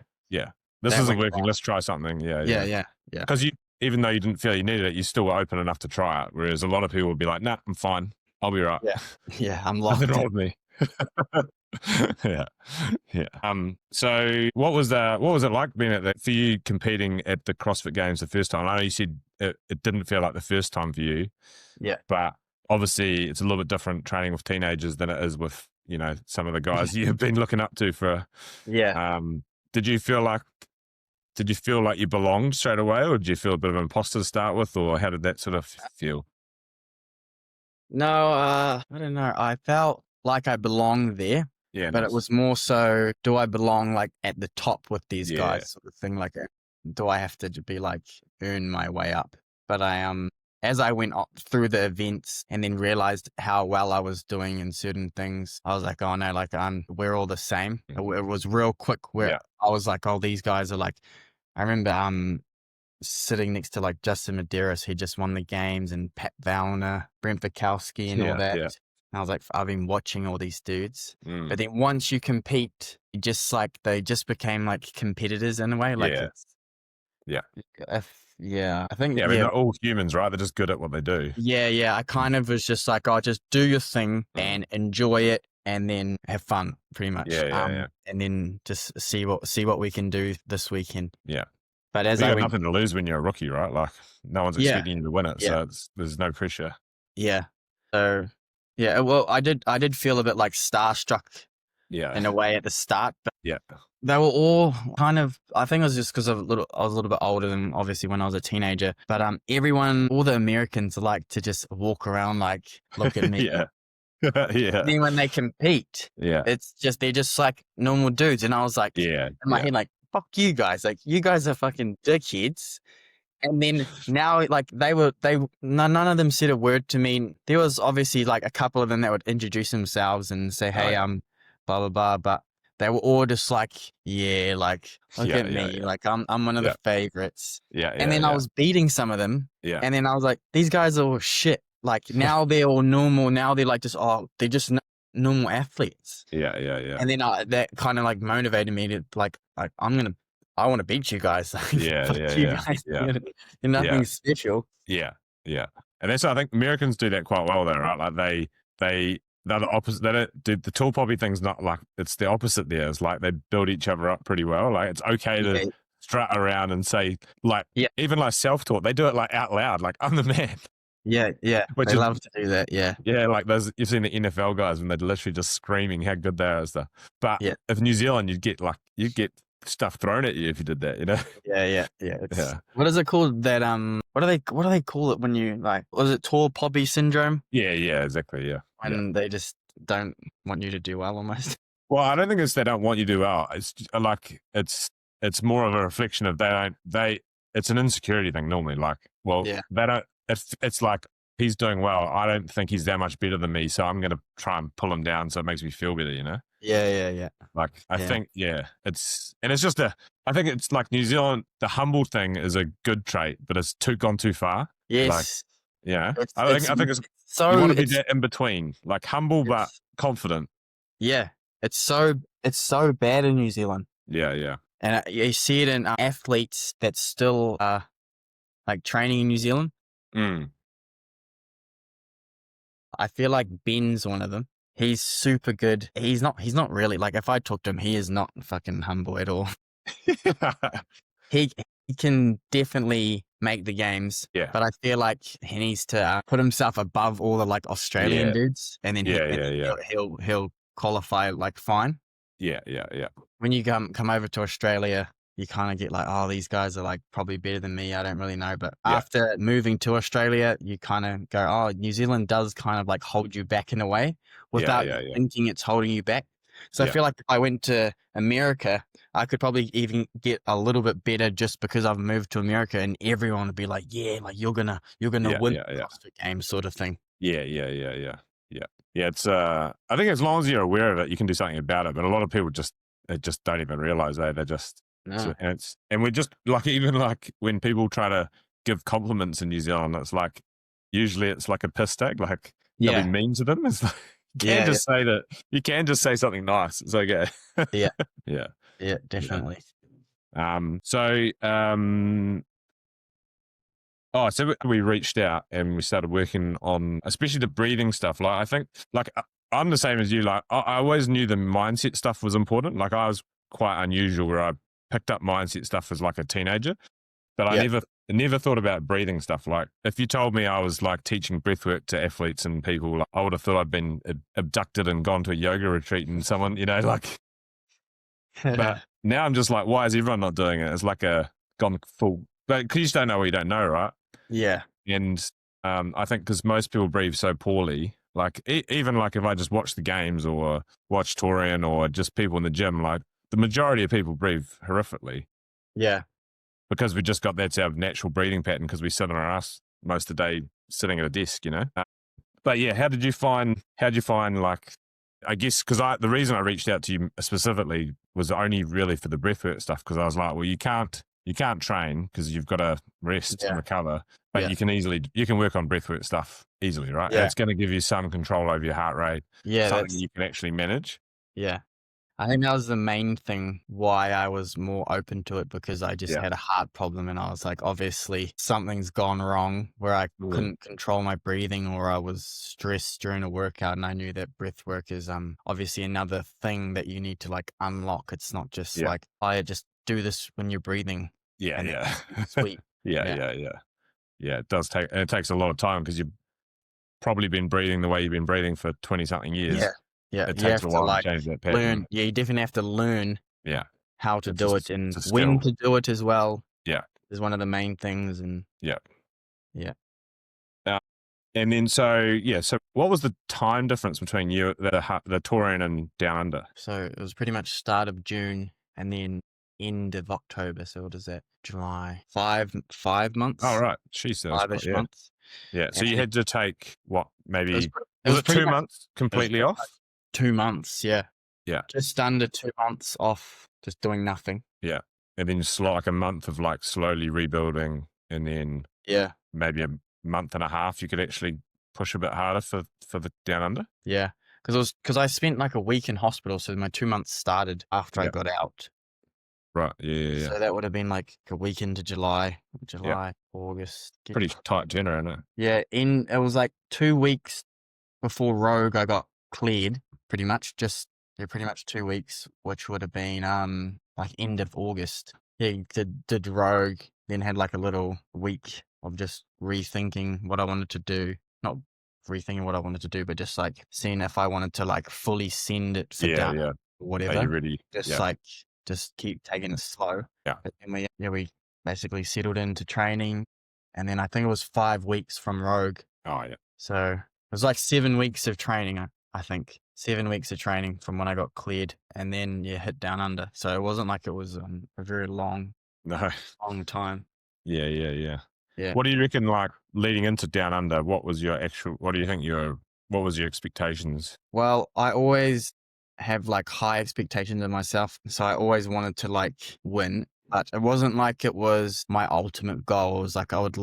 this isn't working. Let's try something. Yeah. Because even though you didn't feel you needed it, you still were open enough to try it. Whereas a lot of people would be like, nah, I'm fine. I'll be right. Yeah, I'm locked. Nothing wrong with me. yeah. So what was it like being for you competing at the CrossFit Games the first time? I know you said it didn't feel like the first time for you. Yeah. But obviously it's a little bit different training with teenagers than it is with, some of the guys you've been looking up to for. Yeah. Did you feel like you belonged straight away, or did you feel a bit of an imposter to start with, or how did that sort of feel? No, I don't know. I felt like I belonged there. Yeah. But it was more so, do I belong like at the top with these guys, sort of thing? Like, do I have to be like earn my way up? But as I went through the events and then realized how well I was doing in certain things, I was like, oh no, like we're all the same. It was real quick where I was like, oh, these guys are like, I remember sitting next to like Justin Medeiros. He just won the games, and Pat Vellner, Brent Vikowski, and all that. Yeah. And I was like, I've been watching all these dudes. Mm. But then once you compete, you just like, they just became like competitors in a way. Like, Yeah. I think, I mean, they're all humans, right? They're just good at what they do. Yeah. I kind of was just like, oh, just do your thing and enjoy it, and then have fun, pretty much. Yeah. And then just see what we can do this weekend. Yeah. But as You I got went, nothing to lose when you're a rookie, right? Like, no one's expecting you to win it, so there's no pressure. yeah. So yeah, well, I did feel a bit like starstruck in a way at the start, but they were all kind of, I think it was just because I was a little bit older than obviously when I was a teenager, but everyone, all the Americans like to just walk around like, look at me. Yeah. Then when they compete, it's just, they're just like normal dudes. And I was like, in my head, like, fuck you guys. Like, you guys are fucking dickheads. And then now, like, none of them said a word to me. There was obviously like a couple of them that would introduce themselves and say, hey, blah, blah, blah. But they were all just like, like, look at me. Like, I'm one of the favorites. And then I was beating some of them. And then I was like, these guys are all shit. Like, now they're all normal. Now they're like they're just normal athletes. And then that kind of like motivated me to like I want to beat you guys. Like, you guys. You're nothing special. Yeah. And that's, I think Americans do that quite well though, right? Like they're the opposite. They don't do the tall poppy thing's, not like, it's the opposite there. It's like they build each other up pretty well. Like, it's okay to strut around and say, like, even like self-taught, they do it like out loud, like, I'm the man. Yeah. They love to do that. Yeah, like those, you've seen the NFL guys when they're literally just screaming how good they are and stuff. But if New Zealand, you'd get stuff thrown at you if you did that, you know? Yeah. What is it called? That what do they call it when you like? Was it tall poppy syndrome? Yeah, exactly. Yeah, when they just don't want you to do well, almost. Well, I don't think it's they don't want you to do well. It's like it's more of a reflection of it's an insecurity thing normally. Like, well, they don't. It's like, he's doing well. I don't think he's that much better than me, so I'm going to try and pull him down so it makes me feel better, you know? Yeah. Like, I think, it's just I think it's like New Zealand, the humble thing is a good trait, but it's gone too far. Yes. Like, I think it's so, you want to be that in between, like humble but confident. Yeah. It's so bad in New Zealand. Yeah. And you see it in athletes that still are like training in New Zealand. I feel like Ben's one of them. He's super good. He's not really, like, if I talk to him, he is not fucking humble at all. He can definitly make the games, but I feel like he needs to put himself above all the like Australian dudes, and then he'll qualify like fine. Yeah. When you come over to Australia, you kind of get like, oh, these guys are like probably better than me. I don't really know. But after moving to Australia, you kind of go, oh, New Zealand does kind of like hold you back in a way without thinking it's holding you back. So I feel like if I went to America, I could probably even get a little bit better just because I've moved to America, and everyone would be like, yeah, like you're gonna win the CrossFit Games sort of thing. Yeah. It's I think as long as you're aware of it, you can do something about it. But a lot of people just don't even realize they just. No. And we're just like, even like when people try to give compliments in New Zealand, it's like usually it's like a piss take, like they'll be mean to them. It's like, you can just say something nice. It's okay. Yeah, definitely. So we reached out and we started working on especially the breathing stuff. Like, I think, like, I'm the same as you. Like, I always knew the mindset stuff was important. Like, I was quite unusual where I picked up mindset stuff as like a teenager, but I never thought about breathing stuff. Like, if you told me I was like teaching breathwork to athletes and people, like, I would have thought I'd been abducted and gone to a yoga retreat and someone, you know, like, but now I'm just like, why is everyone not doing it? It's like gone full, but because you just don't know what you don't know, right? Yeah. And I think because most people breathe so poorly, like even like if I just watch the games or watch Torian or just people in the gym, like, the majority of people breathe horrifically. Yeah. Because we just got, that's our natural breathing pattern because we sit on our ass most of the day sitting at a desk, you know? But yeah, how'd you find like, I guess, because the reason I reached out to you specifically was only really for the breathwork stuff, because I was like, well, you can't you can't train because you've got to rest and recover, but Yeah. you can work on breathwork stuff easily, right? Yeah. And it's going to give you some control over your heart rate, something that's you can actually manage. yeah. I think that was the main thing why I was more open to it, because I just had a heart problem, and I was like, obviously something's gone wrong where I couldn't control my breathing, or I was stressed during a workout, and I knew that breath work is obviously another thing that you need to like unlock. It's not just like, I just do this when you're breathing. Yeah. Sweet. Yeah. It does take, and it takes a lot of time because you've probably been breathing the way you've been breathing for 20 something years. Yeah. It You takes have a while to to change that pattern. learn. Yeah, you definitely have to learn how to It's do a- it and it's a when skill. to do it as well. Yeah. Is one of the main things. And Yeah. Yeah. And then so what was the time difference between you, the touring and Down Under? So it was pretty much start of June and then end of October. So what is that? July. 5 months. Oh, right. Jeez, that was 5-ish quite, months. Yeah. So And you then had to take what, maybe, it was was it pretty 2 much- months completely pretty off? 2 months, yeah. Yeah. Just under 2 months off, just doing nothing. Yeah. And then like a month of like slowly rebuilding, and then maybe a month and a half you could actually push a bit harder for the Down Under. Yeah. Because I spent like a week in hospital, so my 2 months started after I got out. Right. Yeah. So that would have been like a week into July, August. Pretty tight turnaround, isn't it? Yeah, it was like 2 weeks before Rogue I got cleared, pretty much. Pretty much 2 weeks, which would have been like end of August. Yeah, did Rogue, then had like a little week of just rethinking what I wanted to do. Not rethinking what I wanted to do, but just like seeing if I wanted to like fully send it for down or whatever. Are you ready? Just keep taking it slow. Yeah. But then we basically settled into training, and then I think it was 5 weeks from Rogue. Oh, yeah. So it was like 7 weeks of training, I think. 7 weeks of training from when I got cleared, and then hit Down Under. So it wasn't like it was a very long time. Yeah. Yeah. What do you reckon, like leading into Down Under, what was your expectations? Well, I always have like high expectations of myself. So I always wanted to like win, but it wasn't like it was my ultimate goal. It was like I would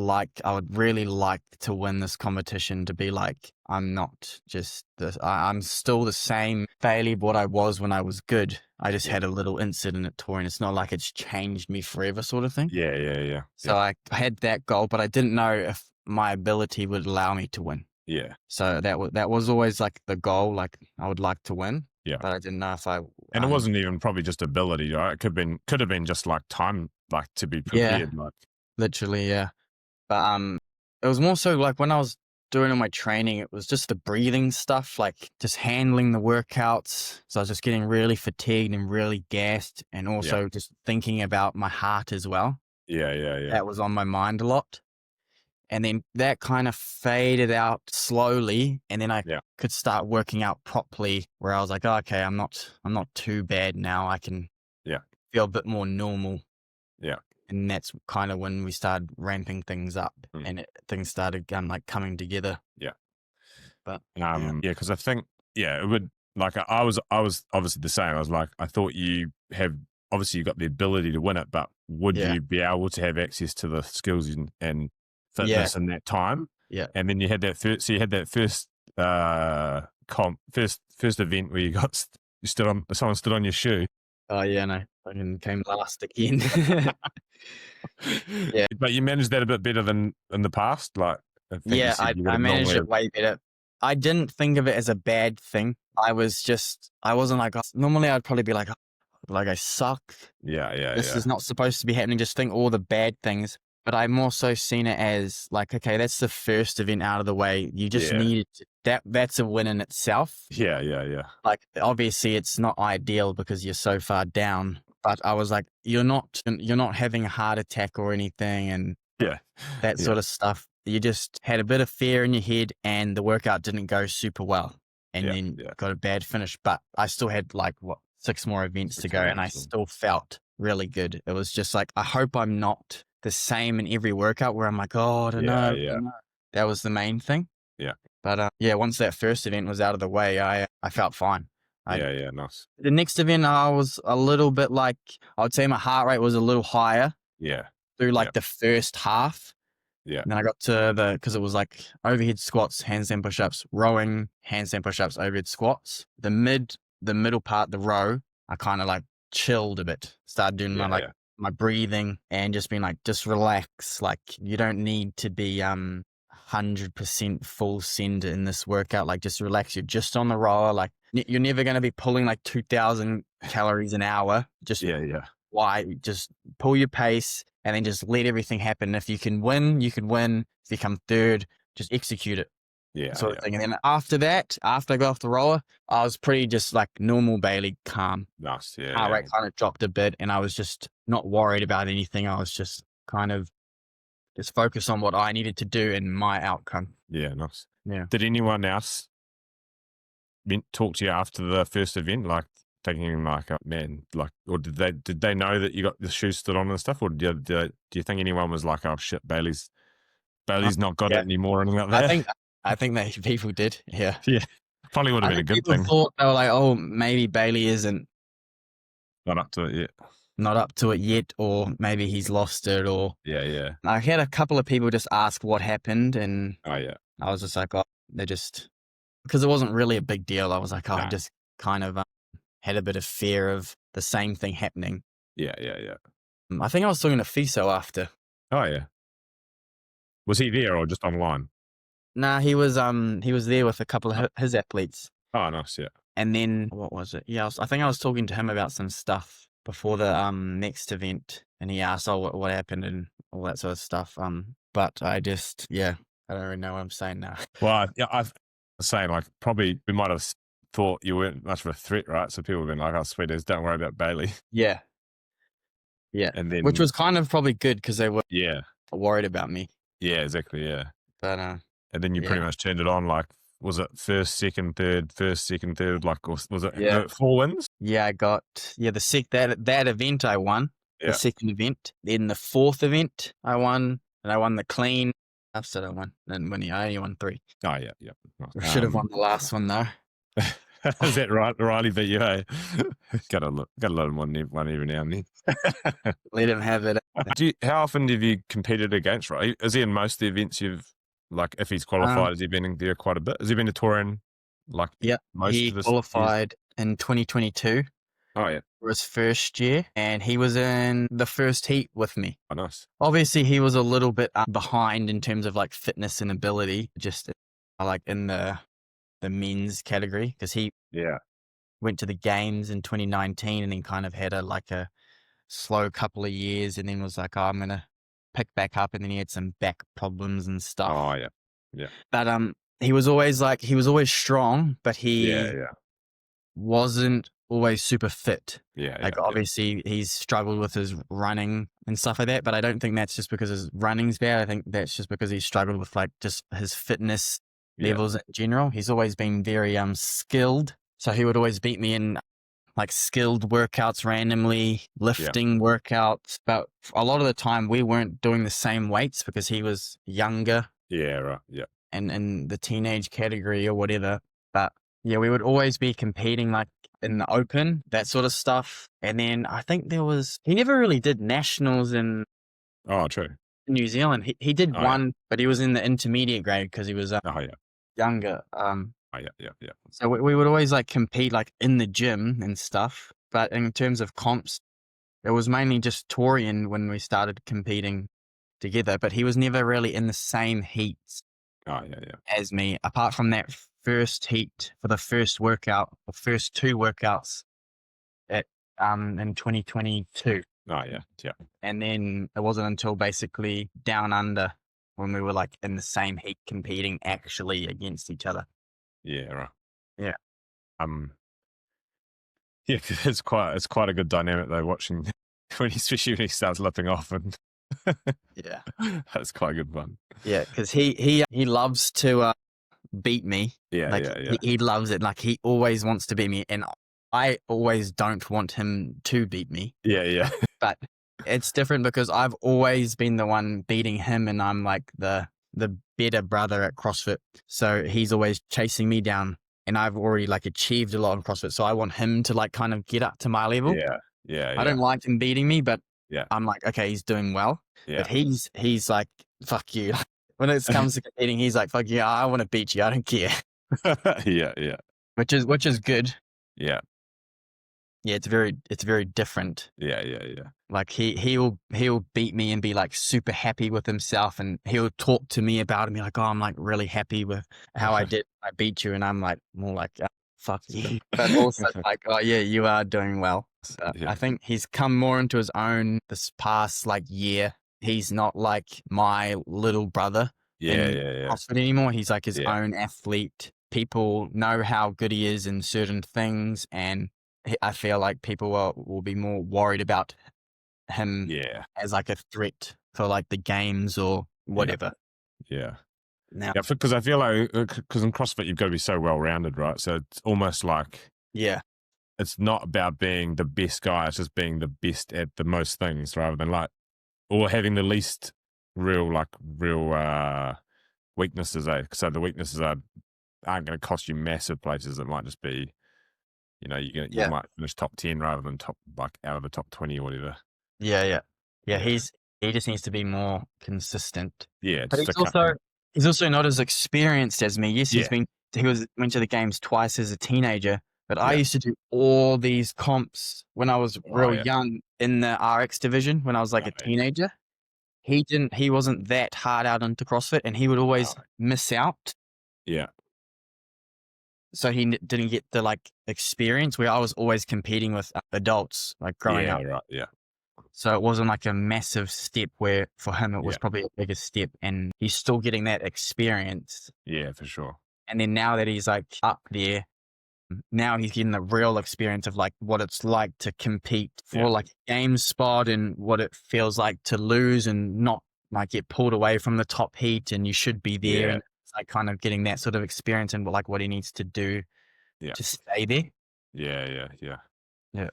really like to win this competition, to be like, I'm not just this, I'm still the same Bayley what I was when I was good. I just had a little incident at touring. It's not like it's changed me forever, sort of thing. Yeah. So I had that goal, but I didn't know if my ability would allow me to win. Yeah. So that was always like the goal. Like I would like to win. Yeah. But I didn't know if I. And it wasn't even probably just ability, right? It could have been just like time, like to be prepared. Yeah. Like Literally, yeah. But it was more so like when I was doing all my training, it was just the breathing stuff, like just handling the workouts. So I was just getting really fatigued and really gassed, and also just thinking about my heart as well. Yeah. That was on my mind a lot. And then that kind of faded out slowly, and then I could start working out properly, where I was like, oh, okay, I'm not too bad now. I can feel a bit more normal. Yeah. And that's kind of when we started ramping things up, and things started like coming together. Yeah. But because I think it would, like I was obviously the same. I was like, I thought you got the ability to win it, but would you be able to have access to the skills and fitness in that time? Yeah. And then you had that first first event where someone stood on your shoe. Oh yeah, no, I came last again. Yeah. But you managed that a bit better than in the past. Like, I managed it way better. I didn't think of it as a bad thing. I wasn't like, normally I'd probably be like I suck. Yeah. This is not supposed to be happening. Just think all the bad things. But I'm also seen it as like, okay, that's the first event out of the way. You just needed that's a win in itself. Yeah. Like, obviously it's not ideal because you're so far down, but I was like, you're not having a heart attack or anything, and that sort of stuff. You just had a bit of fear in your head, and the workout didn't go super well, and then got a bad finish. But I still had like 6 more events to go, and I still felt really good. It was just like, I hope I'm not the same in every workout where I'm like, oh, I don't know. That was the main thing. Yeah. But once that first event was out of the way, I felt fine. Nice. The next event, I was a little bit like, I would say my heart rate was a little higher. Yeah. through like Yeah. the first half. Yeah. And then I got to because it was like overhead squats, handstand push-ups, rowing, handstand push-ups, overhead squats. The middle part, the row, I kind of like chilled a bit. Started doing my breathing and just being like, just relax. Like you don't need to be 100% full send in this workout. Like just relax. You're just on the rower. Like you're never going to be pulling like 2,000 calories an hour. Just just pull your pace and then just let everything happen. If you can win, you can win. If you come third, just execute it. Sort of thing. And then after that, after I got off the roller, I was pretty just like normal Bayley, calm. Nice. Heart rate kind of dropped a bit and I was just not worried about anything. I was just kind of just focused on what I needed to do and my outcome. Yeah, nice. Yeah. Did anyone else talk to you after the first event, like thinking like, oh, man, like, or did they know that you got the shoes stood on and stuff, or do you think anyone was like, oh shit, Bailey's not got it anymore or anything like that? I think that people did. Yeah. Yeah. Probably would have been a good people thing. Thought they were like, oh, maybe Bayley isn't Not up to it yet. Not up to it yet, or maybe he's lost it, or Yeah. I had a couple of people just ask what happened, and I was just like, oh, they just because it wasn't really a big deal. I was like, oh, I just kind of had a bit of fear of the same thing happening. Yeah. I think I was talking to Fiso after. Oh yeah. Was he there or just online? Nah, he was there with a couple of his athletes. Oh, nice, yeah. And then what was it? Yeah, I think I was talking to him about some stuff before the next event, and he asked, "Oh, what happened?" and all that sort of stuff. But I just, I don't really know what I'm saying now. Well, yeah, I was saying like probably we might have thought you weren't much of a threat, right? So people have been like, "Oh, sweeties, don't worry about Bayley." Yeah. And then, which was kind of probably good because they were worried about me. Yeah, exactly. Yeah. But and then you pretty much turned it on. Like, was it first, second, third? Like, was it 4 wins? Yeah, I got that event I won. The second event. Then the fourth event I won, and I won the clean. After I won, and I only won 3. Oh yeah. I should have won the last one though. Is that right? Riley beat you, hey? Gotta let him one every now and then. Let him have it. How often have you competed against Riley? Is he in most of the events you've, like, if he's qualified, has he been in there quite a bit? Has he been to touring, like, most he of the qualified in 2022. Oh, yeah. For his first year, and he was in the first heat with me. Oh, nice. Obviously, he was a little bit behind in terms of, like, fitness and ability, just, like, in the men's category, because he went to the games in 2019 and then kind of had a slow couple of years and then was like, oh, I'm going to pick back up, and then he had some back problems and stuff. Oh, yeah. But he was always strong, but he wasn't always super fit. Obviously he's struggled with his running and stuff like that, but I don't think that's just because his running's bad. I think that's just because he's struggled with like just his fitness levels in general. He's always been very skilled, so he would always beat me in like skilled workouts randomly, lifting workouts, but a lot of the time we weren't doing the same weights because he was younger and in the teenage category or whatever. But yeah, we would always be competing like in the open, that sort of stuff. And then I think he never really did nationals in New Zealand. He did one, but he was in the intermediate grade because he was younger. So we would always like compete like in the gym and stuff. But in terms of comps, it was mainly just Torian when we started competing together. But he was never really in the same heats as me, apart from that first heat for the first workout, the first 2 workouts at in 2022. And then it wasn't until basically down under when we were like in the same heat competing actually against each other. It's quite a good dynamic though, watching especially when he starts lipping off, and that's quite good fun. Because he loves to beat me. He loves it. Like he always wants to beat me, and I always don't want him to beat me. But it's different because I've always been the one beating him, and I'm like the better brother at CrossFit. So he's always chasing me down, and I've already like achieved a lot in CrossFit. So I want him to like kind of get up to my level. I don't like him beating me, but Yeah. I'm like, okay, he's doing well. Yeah. But he's like, fuck you. When it comes to competing, he's like, fuck you, I want to beat you. I don't care. Yeah. Yeah. Which is good. Yeah. Yeah, it's very different. Yeah. Yeah. Yeah. Like he'll beat me and be like super happy with himself, and he'll talk to me about it and be like, oh, I'm like really happy with how I beat you, and I'm like more like, fuck you. But also like, oh yeah, you are doing well. So Yeah. I think he's come more into his own this past like year. He's not like my little brother Yeah. in Yeah. Yeah. CrossFit anymore. He's like his Yeah. own athlete. People know how good he is in certain things, and I feel like people will be more worried about him Yeah. as like a threat for like the games or whatever. Yeah. Now, Yeah, because I feel like, because in CrossFit you've got to be so well rounded, right? So it's almost like yeah, it's not about being the best guy; it's just being the best at the most things, rather than like or having the least real weaknesses. So the weaknesses aren't going to cost you massive places. It might just be, you yeah, might finish top 10 rather than top like out of the top 20 or whatever. yeah. Yeah. He just needs to be more consistent. Yeah, But just a cut. he's also not as experienced as me. Yes, Yeah, went to the games twice as a teenager, but I yeah. used to do all these comps when I was Oh, real yeah. young in the RX division when I was like a Right. teenager. He wasn't that hard out into CrossFit, and he would always miss out. Yeah, So he didn't get the like experience where I was always competing with adults like growing yeah, up. right, yeah, So it wasn't like a massive step where for him it was Yeah. probably a bigger step, and he's still getting that experience. yeah, for sure. And then now that he's like up there, now he's getting the real experience of like what it's like to compete for Yeah. like a game spot and what it feels like to lose and not like get pulled away from the top heat, and you should be there. Yeah. And it's like kind of getting that sort of experience and like what he needs to do Yeah. to stay there. Yeah. Yeah.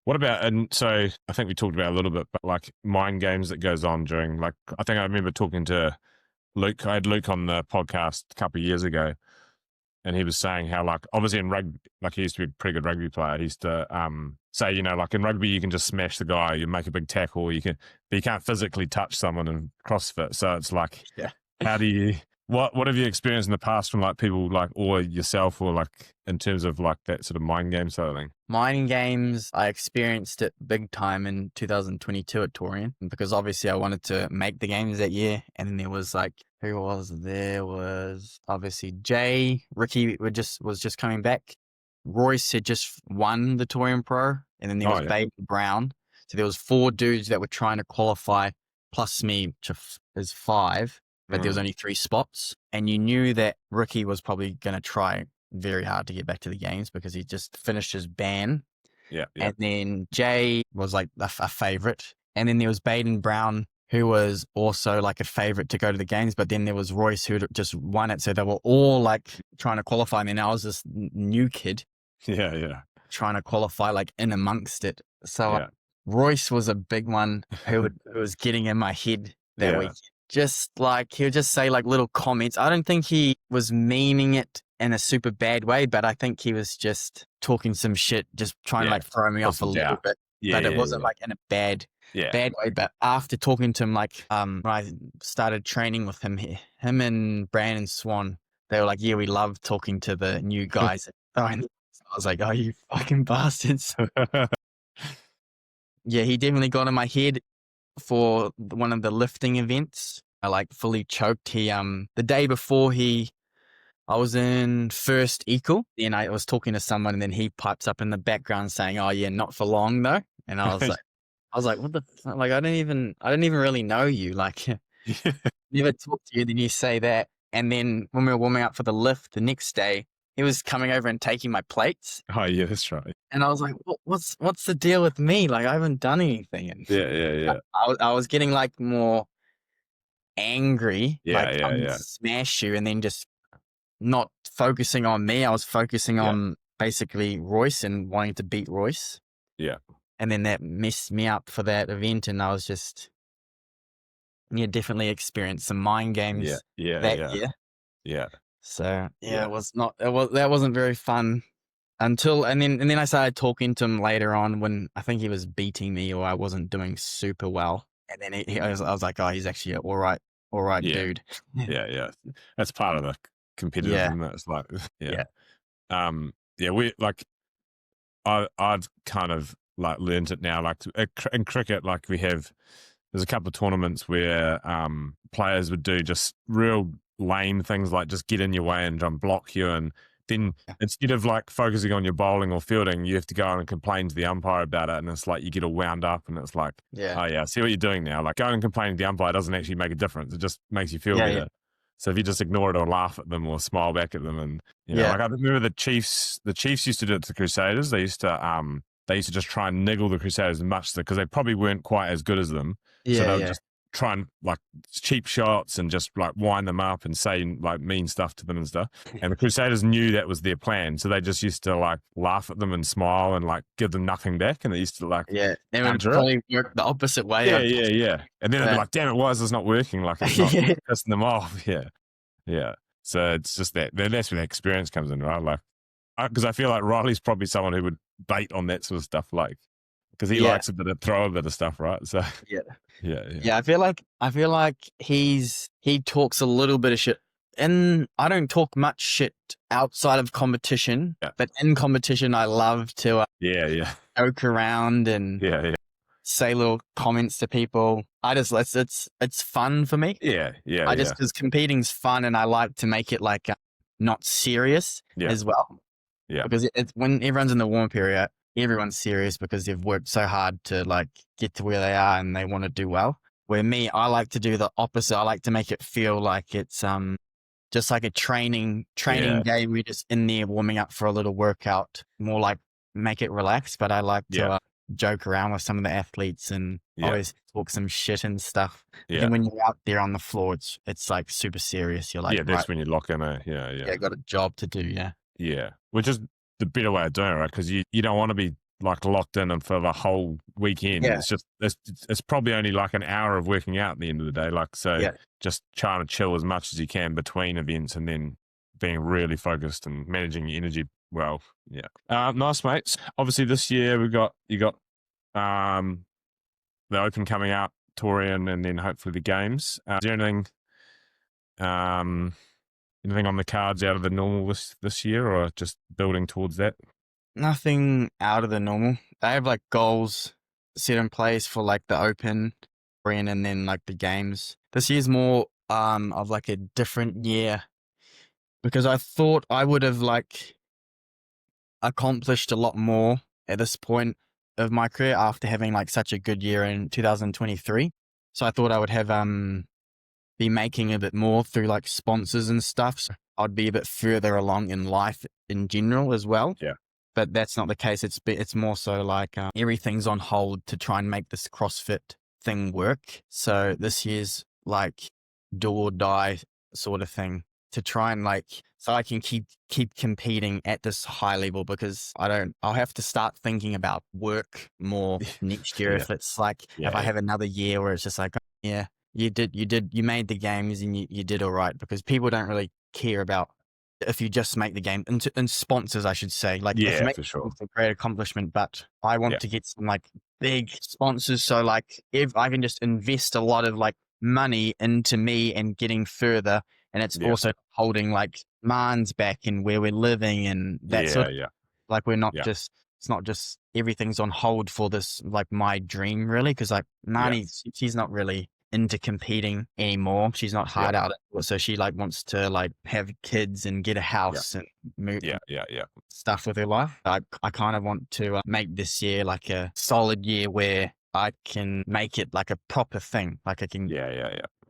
What about, and so I think we talked about it a little bit, but like mind games that goes on during, like, I think I remember talking to Luke. I had Luke on the podcast a couple of years ago, and he was saying how, like, obviously in rugby, like he used to be a pretty good rugby player. He used to say, like in rugby, you can just smash the guy, you make a big tackle, but you can't physically touch someone in CrossFit. So it's like, Yeah. how do you, what have you experienced in the past from like people like, or yourself, or like in terms of like that sort of mind game sort of thing? Mind games, I experienced it big time in 2022 at Torian because obviously I wanted to make the games that year. And then there was like, who was there? Was obviously Jay, Ricky was just coming back. Royce had just won the Torian Pro, and then there was Bayley Brown. So there was 4 dudes that were trying to qualify, plus me, which is 5, but there was only 3 spots. And you knew that Ricky was probably going to try very hard to get back to the games because he just finished his ban. Yeah. And then Jay was like a favorite. And then there was Baden Brown, who was also like a favorite to go to the games. But then there was Royce, who just won it. So they were all like trying to qualify. And then I was this new kid. Yeah. Trying to qualify like in amongst it. So Royce was a big one who was getting in my head that week. Just like, he would just say like little comments. I don't think he was meaning it in a super bad way, but I think he was just talking some shit, just trying to like throw me off a little bit. But it wasn't like in a bad way. But after talking to him, like when I started training with him and Brandon Swan, they were like, yeah, we love talking to the new guys. I was like, oh, you fucking bastards. Yeah, he definitely got in my head for one of the lifting events. I like fully choked. He the day before I was in first equal, and I was talking to someone, and then he pipes up in the background saying, "Oh yeah, not for long though." And I was like, what the fuck? Like, I didn't even really know you. Like, never talked to you. Then you say that, and then when we were warming up for the lift the next day, he was coming over and taking my plates. Oh yeah, that's right. And I was like, what's the deal with me? Like, I haven't done anything. And Yeah. I was getting like more angry. I'm gonna smash you, and then just not focusing on me. I was focusing on basically Royce and wanting to beat Royce. Yeah. And then that messed me up for that event, and I was just definitely experienced some mind games that year. Yeah. So that wasn't very fun. And then I started talking to him later on when I think he was beating me or I wasn't doing super well. And then I was like, oh, he's actually an all right Yeah. dude. Yeah. That's part of the Yeah. competitiveness. It's like, yeah. Yeah. We like, I've kind of like learned it now. Like in cricket, like there's a couple of tournaments where players would do just real lame things like just get in your way and try and block you, and then instead of like focusing on your bowling or fielding, you have to go on and complain to the umpire about it, and it's like you get all wound up, and it's like, Yeah. oh yeah, I see what you're doing now. Like going and complaining to the umpire doesn't actually make a difference. It just makes you feel Yeah, better. yeah. So if you just ignore it or laugh at them or smile back at them, and Yeah. like I remember the Chiefs used to do it to the Crusaders. They used to just try and niggle the Crusaders as much because they probably weren't quite as good as them. So they would just try and like cheap shots and just like wind them up and say like mean stuff to them and stuff. And the Crusaders knew that was their plan. So they just used to like laugh at them and smile and like give them nothing back. And they used to like, Yeah. It would counter it. probably work the opposite way. Yeah. And then they'd be like, damn it, why is this not working? Like it's not pissing them off. Yeah. So it's just that's where the experience comes in, right? Like, because I feel like Riley's probably someone who would bait on that sort of stuff, like, because he likes throw a bit of stuff, right? So yeah. I feel like he talks a little bit of shit. And I don't talk much shit outside of competition, but in competition, I love to joke around and say little comments to people. It's fun for me. Because competing's fun, and I like to make it like not serious as well. Yeah. Because it's when everyone's in the warm period, everyone's serious because they've worked so hard to like get to where they are and they want to do well. Where me, I like to do the opposite. I like to make it feel like it's just like a training day. We're just in there warming up for a little workout, more like make it relaxed. But I like to joke around with some of the athletes and always talk some shit and stuff. Yeah. And when you're out there on the floor, it's like super serious. You're like, that's when you lock in. I got a job to do. Yeah, which is the better way of doing it, right? Because you don't want to be like locked in and for the whole weekend. It's just it's probably only like an hour of working out at the end of the day. Like just trying to chill as much as you can between events and then being really focused and managing your energy well. Yeah, nice, mates. Obviously, this year you got the Open coming out, Torian, and then hopefully the Games. Is there anything on the cards out of the normal this year, or just building towards that? Nothing out of the normal. I have like goals set in place for like the Open, and then like the Games. This year's more of like a different year because I thought I would have like accomplished a lot more at this point of my career after having like such a good year in 2023. So I thought I would have be making a bit more through like sponsors and stuff. So I'd be a bit further along in life in general as well. Yeah. But that's not the case. It's more so like everything's on hold to try and make this CrossFit thing work. So this year's like do or die sort of thing to try and like, so I can keep competing at this high level because I'll have to start thinking about work more next year. If it's like, if I have another year where it's just like, you made the games and you did all right, because people don't really care about if you just make the game and sponsors, I should say, like, if you make for sure, it's a great accomplishment, but I want to get some like big sponsors. So like if I can just invest a lot of like money into me and getting further, and it's also holding like Marn's back and where we're living and that sort of, like we're not just, it's not just everything's on hold for this, like my dream really. Cause like Marnie, she's not really into competing anymore. She's not hard out. So she like wants to like have kids and get a house and move stuff with her life. I kind of want to make this year like a solid year where I can make it like a proper thing. Like I can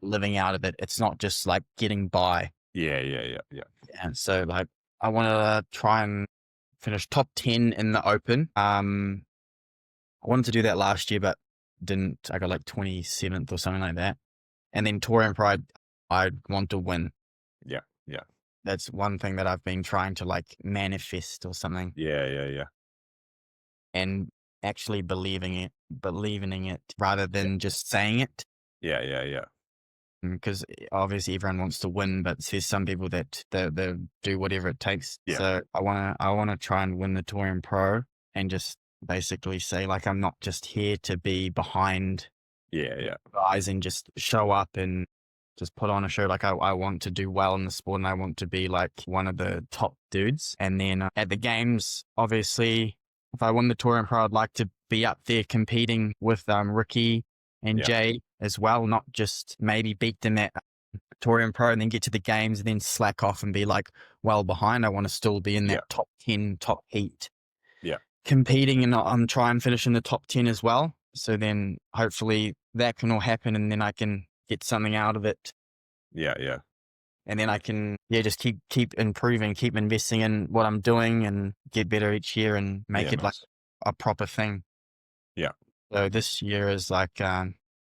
living out of it. It's not just like getting by. And so like I want to try and finish top 10 in the Open. I wanted to do that last year, but didn't. I got like 27th or something like that. And then Tour and Pride, I want to win. Yeah. That's one thing that I've been trying to like manifest or something. Yeah. And actually believing in it rather than just saying it. Yeah. because obviously everyone wants to win, but there's some people that they do whatever it takes. Yeah. So I wanna try and win the Touring Pro and just basically say like I'm not just here to be behind Yeah. guys and just show up and just put on a show. Like I want to do well in the sport and I want to be like one of the top dudes. And then at the games, obviously, if I win the Touring Pro, I'd like to be up there competing with Ricky and Yeah. Jay as well, not just maybe beat them at Touring Pro and then get to the games and then slack off and be like well behind. I want to still be in that top 10, top heat. Yeah. Competing, and I'm trying to finish in the top 10 as well. So then hopefully that can all happen and then I can get something out of it. Yeah. And then I can, just keep improving, keep investing in what I'm doing and get better each year and make it like a proper thing. Yeah. So this year is like,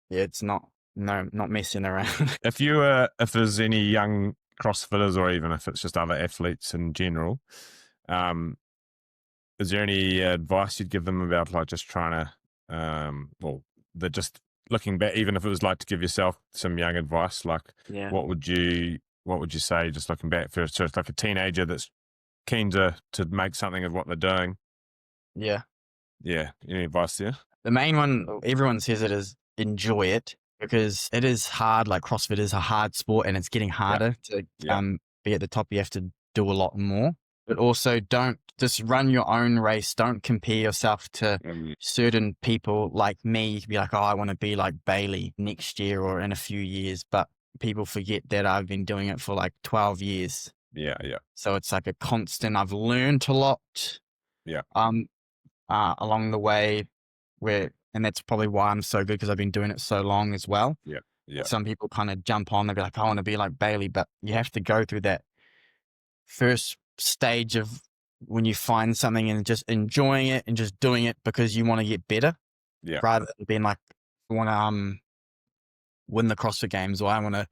it's not messing around. If there's any young CrossFitters or even if it's just other athletes in general, is there any advice you'd give them about like just trying to, they're just looking back, even if it was like to give yourself some young advice, like what would you say, just looking back for like a teenager that's keen to make something of what they're doing? Yeah. Any advice there? The main one, everyone says it, is enjoy it, because it is hard. Like CrossFit is a hard sport and it's getting harder to be at the top. You have to do a lot more, but also don't just run your own race. Don't compare yourself to certain people like me. You could be like, oh, I want to be like Bayley next year or in a few years, but people forget that I've been doing it for like 12 years. Yeah. So it's like a constant, I've learned a lot. Along the way, and that's probably why I'm so good, because I've been doing it so long as well. Yeah. Some people kind of jump on, they'll be like, I want to be like Bayley, but you have to go through that first stage of when you find something and just enjoying it and just doing it because you want to get better. Rather than being like, I want to win the CrossFit Games, or I want to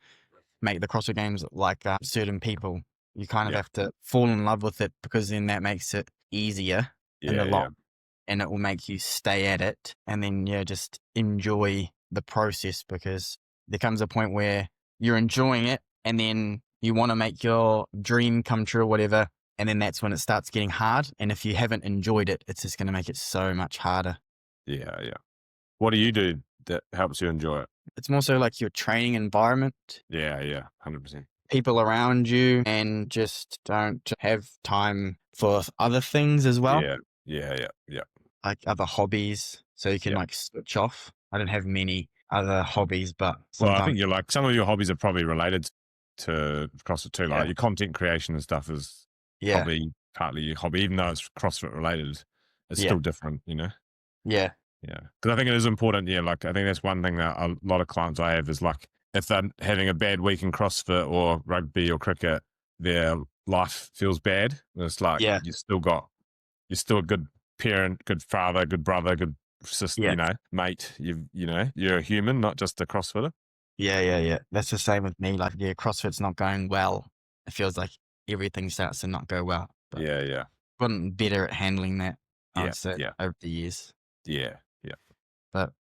make the CrossFit Games like certain people. You kind of have to fall in love with it, because then that makes it easier in the long, and it will make you stay at it. And then just enjoy the process, because there comes a point where you're enjoying it and then you want to make your dream come true or whatever. And then that's when it starts getting hard. And if you haven't enjoyed it, it's just going to make it so much harder. Yeah. What do you do that helps you enjoy it? It's more so like your training environment. Yeah. 100%. People around you, and just don't have time for other things as well. Yeah. Like other hobbies. So you can like switch off. I don't have many other hobbies, but I think you're like, some of your hobbies are probably related to CrossFit too. Like your content creation and stuff is probably partly your hobby, even though it's CrossFit related. It's still different, you know? Yeah. Because I think it is important. Like I think that's one thing that a lot of clients I have is like, if they're having a bad week in CrossFit or rugby or cricket, their life feels bad. And it's like, you're still a good parent, good father, good brother, good sister, mate. You're a human, not just a CrossFitter. Yeah. That's the same with me. Like, CrossFit's not going well. It feels like everything starts to not go well. But gotten better at handling that, I'd say, over the years. Yeah. But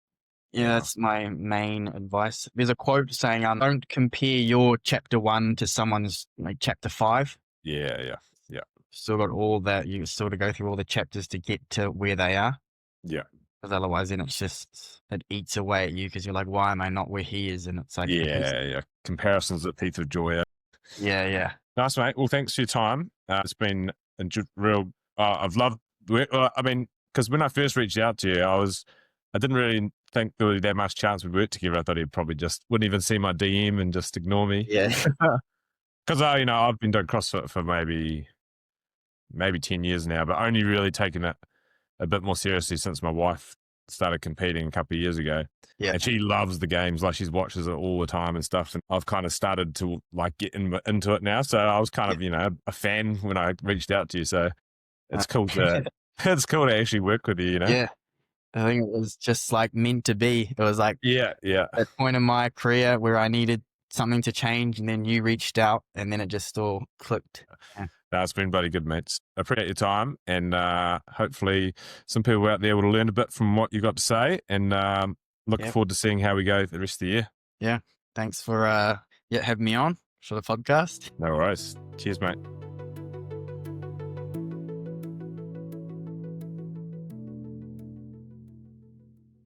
that's my main advice. There's a quote saying, don't compare your chapter 1 to someone's like chapter 5. Yeah. Still got all that. You still got to go through all the chapters to get to where they are. Yeah. Because otherwise then it eats away at you, because you're like, why am I not where he is? And it's like, comparisons that thief of joy. Yeah. Nice, mate. Well, thanks for your time. It's been real. I've loved. Because when I first reached out to you, I didn't really think there was that much chance we'd work together. I thought he'd probably just wouldn't even see my DM and just ignore me. Yeah. Because I've been doing CrossFit for maybe 10 years now, but only really taken it a bit more seriously since my wife started competing a couple of years ago. Yeah. And she loves the games, like she watches it all the time and stuff. And I've kind of started to like get into it now. So I was kind of, a fan when I reached out to you. So it's cool to actually work with you, Yeah. I think it was just like meant to be. It was like a point in my career where I needed something to change, and then you reached out, and then it just all clicked. Yeah. It's been bloody good, mates. I appreciate your time, and hopefully some people out there will learn a bit from what you got to say, and look forward to seeing how we go the rest of the year. Yeah. thanks for having me on for the podcast. No worries. Cheers, mate.